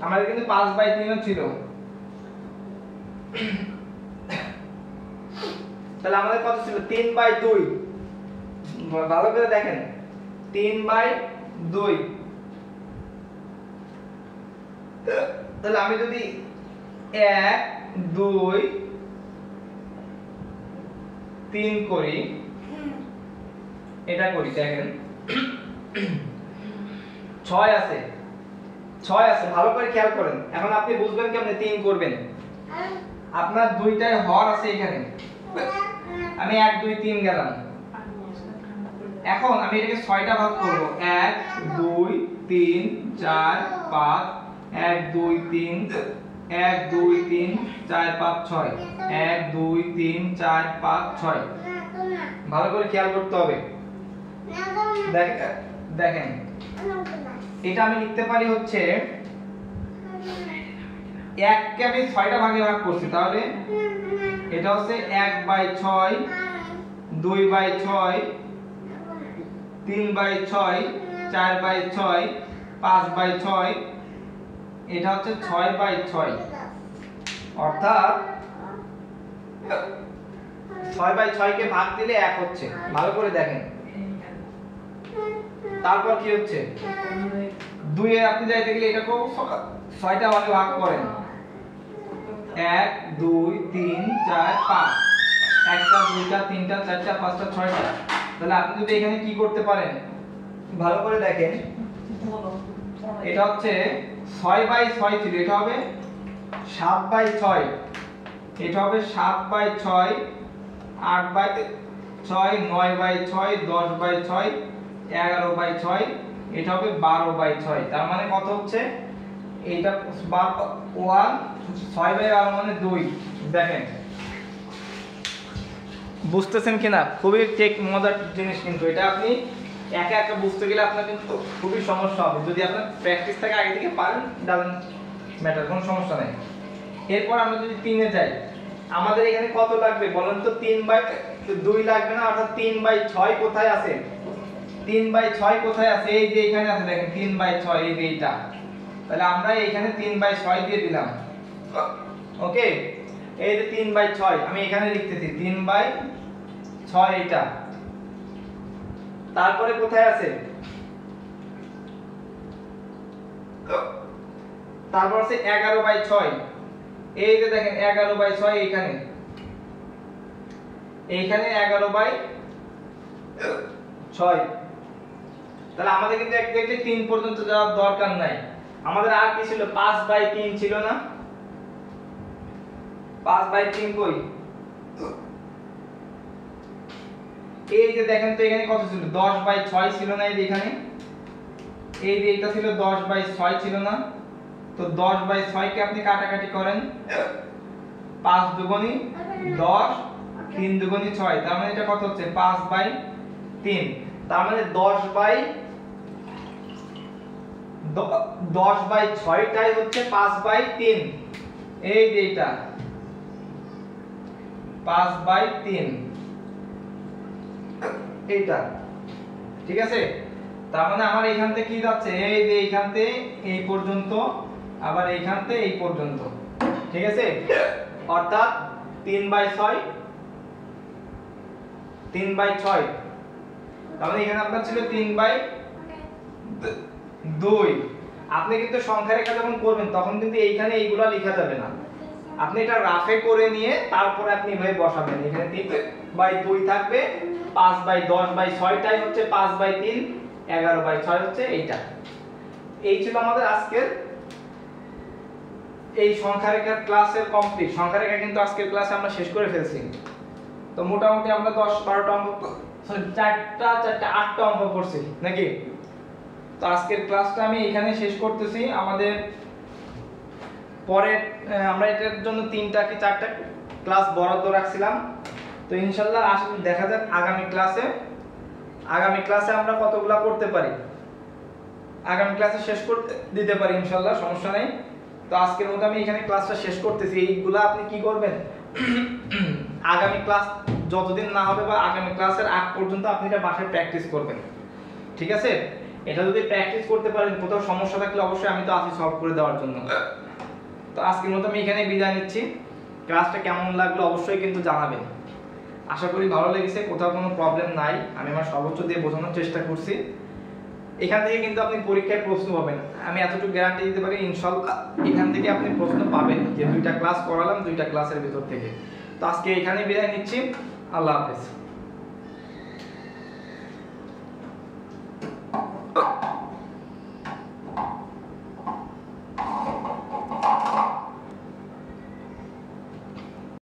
আমাদের কিন্তু 5/3 ছিল। তাহলে আমাদের কত ছিল? 3/2। ভালো করে দেখেন, 3/2। তাহলে আমি যদি 1 2 3 করি, এটা করি, দেখেন 6 আছে, 6 আছে। ভালো করে খেয়াল করেন। এখন আপনি বুঝবেন কেমনে 3 করবেন। আপনার দুইটাই হর আছে এখানে, আমি 1 2 3 গেলাম। এখন আমি এটাকে 6টা ভাগ করব। 1 2 3 4 5, 1 2 3 1 2 3 4 5 6, 1 2 3 4 5 6। ভালো করে খেয়াল করতে হবে। দেখেন এটা আমি লিখতে পারি হচ্ছে, 1 কে আমি 6টা ভাগে ভাগ করছি, তাহলে এটা হচ্ছে 1/6, 2/6, 3/6, 4/6, 5/6, এটা হচ্ছে 6/6। অর্থাৎ 6/6 কে ভাগ দিলে 1 হচ্ছে। ভালো করে দেখেন, তারপর কি হচ্ছে? 2 এ আপনি যাইতে গেলে এটাকেও 6টা ভাগে ভাগ করেন। 1 2 3 4 5, 1টা 2টা 3টা 4টা 5টা 6টা। তাহলে আপনি যদি এখানে কি করতে পারেন, ভালো করে দেখেন, এটা হচ্ছে 6/6 ছিল, এটা হবে 7/6, এটা হবে 7/6, 8/6, 9/6, 10/6, 11/6, এটা হবে 12/6। তার মানে কত হচ্ছে? এইটা 1 6/12 মানে 2। দেখেন বুঝতেছেন কিনা? খুবই টেক মজার জিনিস, কিন্তু এটা আপনি একা একা বুঝতে গেলে আপনার কিন্তু খুবই সমস্যা হবে। যদি আপনার প্র্যাকটিস থাকে আগে থেকে পারেন, ডাজন্ট ম্যাটার, কোনো সমস্যা নেই। এরপর আমরা যদি 3 এ যাই, আমাদের এখানে কত লাগবে বলেন তো? 3/2 লাগবে না? অর্থাৎ 3/6 কোথায় আছে? 3/6 কোথায় আছে? এই যে এখানে আছে, দেখেন 3/6, এই যে এইটা। তাহলে আমরা এখানে 3/6 দিয়ে দিলাম। ওকে, এই যে 3/6 আমি এখানে লিখতেছি, 3/6 এইটা। তারপরে কোথায় আছে? তারপর আছে 11/6, এই যে দেখেন 11/6 এইখানে, এইখানে 11/6। তাহলে আমাদের কিন্তু এক্স্যাক্টলি 3 পর্যন্ত যাওয়ার দরকার নাই। আমাদের আর কি ছিল? 5/3 ছিল না? 5/3 কই? এই যে দেখেন তো এখানে কত ছিল 10/6 ছিল না এই যে এখানে এই যে এটা ছিল 10/6 ছিল না তো 10/6 কে আপনি কাটাকাটি করেন 5 দুগুণী 10 3 দুগুণী 6 তার মানে এটা কত হচ্ছে 5/3 তার মানে 10/6 টাই হচ্ছে 5/3 এই যে এটা 5/3 এইটা ঠিক আছে তার মানে আমার এইখান থেকে কি যাচ্ছে এই যে এইখান থেকে এই পর্যন্ত আবার এইখান থেকে এই পর্যন্ত ঠিক আছে অর্থাৎ 3/6 3/6 তার মানে এখানে আপনার ছিল 3/2 আপনি কিন্তু সংখ্যা রেখা যখন করবেন তখন কিন্তু এইখানে এইগুলা লেখা যাবে না আপনি এটা রাফে করে নিয়ে তারপরে আপনি এভাবে বসাবেন এখানে 3/2 থাকবে 5/10/6 টাই হচ্ছে 5/3 11/6 হচ্ছে এইটা এই ছিল আমাদের আজকের এই সংখ্যা রেখার ক্লাসের কমপ্লিট সংখ্যা রেখা কিন্তু আজকের ক্লাসে আমরা শেষ করে ফেলছি তো মোটামুটি আমরা 10-12টা অঙ্ক সরি 8টা অঙ্ক করছি নাকি তো আজকের ক্লাসটা আমি এখানে শেষ করতেছি আমাদের পরে আমরা এটার জন্য 3টা কি 4টা ক্লাস বরাদ্দ রাখছিলাম তো ইনশাআল্লাহ দেখা যাক আগামী ক্লাসে আমরা কতগুলা করতে পারি আগামী ক্লাসে শেষ করতে দিতে পারি ইনশাআল্লাহ সমস্যা নেই তো আজকের মতো আমি এখানে ক্লাসটা শেষ করতেছি এইগুলা আপনি কি করবেন আগামী ক্লাস যতদিন না হবে বা আগামী ক্লাসের আগ পর্যন্ত আপনি এটা বাসায় প্র্যাকটিস করবেন ঠিক আছে এটা যদি প্র্যাকটিস করতে পারেন কোথাও সমস্যা থাকলে অবশ্যই আমি তো আছি সলভ করে দেওয়ার জন্য তো আজকের মতো আমি এখানে বিদায় নিচ্ছি ক্লাসটা কেমন লাগলো অবশ্যই কিন্তু জানাবেন আশা করি ভালো লেগেছে কোথাও কোনো প্রবলেম নাই আমি আমার সর্বোচ্চ দিয়ে বোঝানোর চেষ্টা করছি এখান থেকে কিন্তু আপনি পরীক্ষায় প্রশ্ন পাবেন আমি এতটুকু গ্যারান্টি দিতে পারি ইনশাআল্লাহ এখান থেকে আপনি প্রশ্ন পাবেন যে 2টা ক্লাস করালাম 2টা ক্লাসের ভিতর থেকে তো আজকে এখানেই বিদায় নিচ্ছি আল্লাহ হাফেজ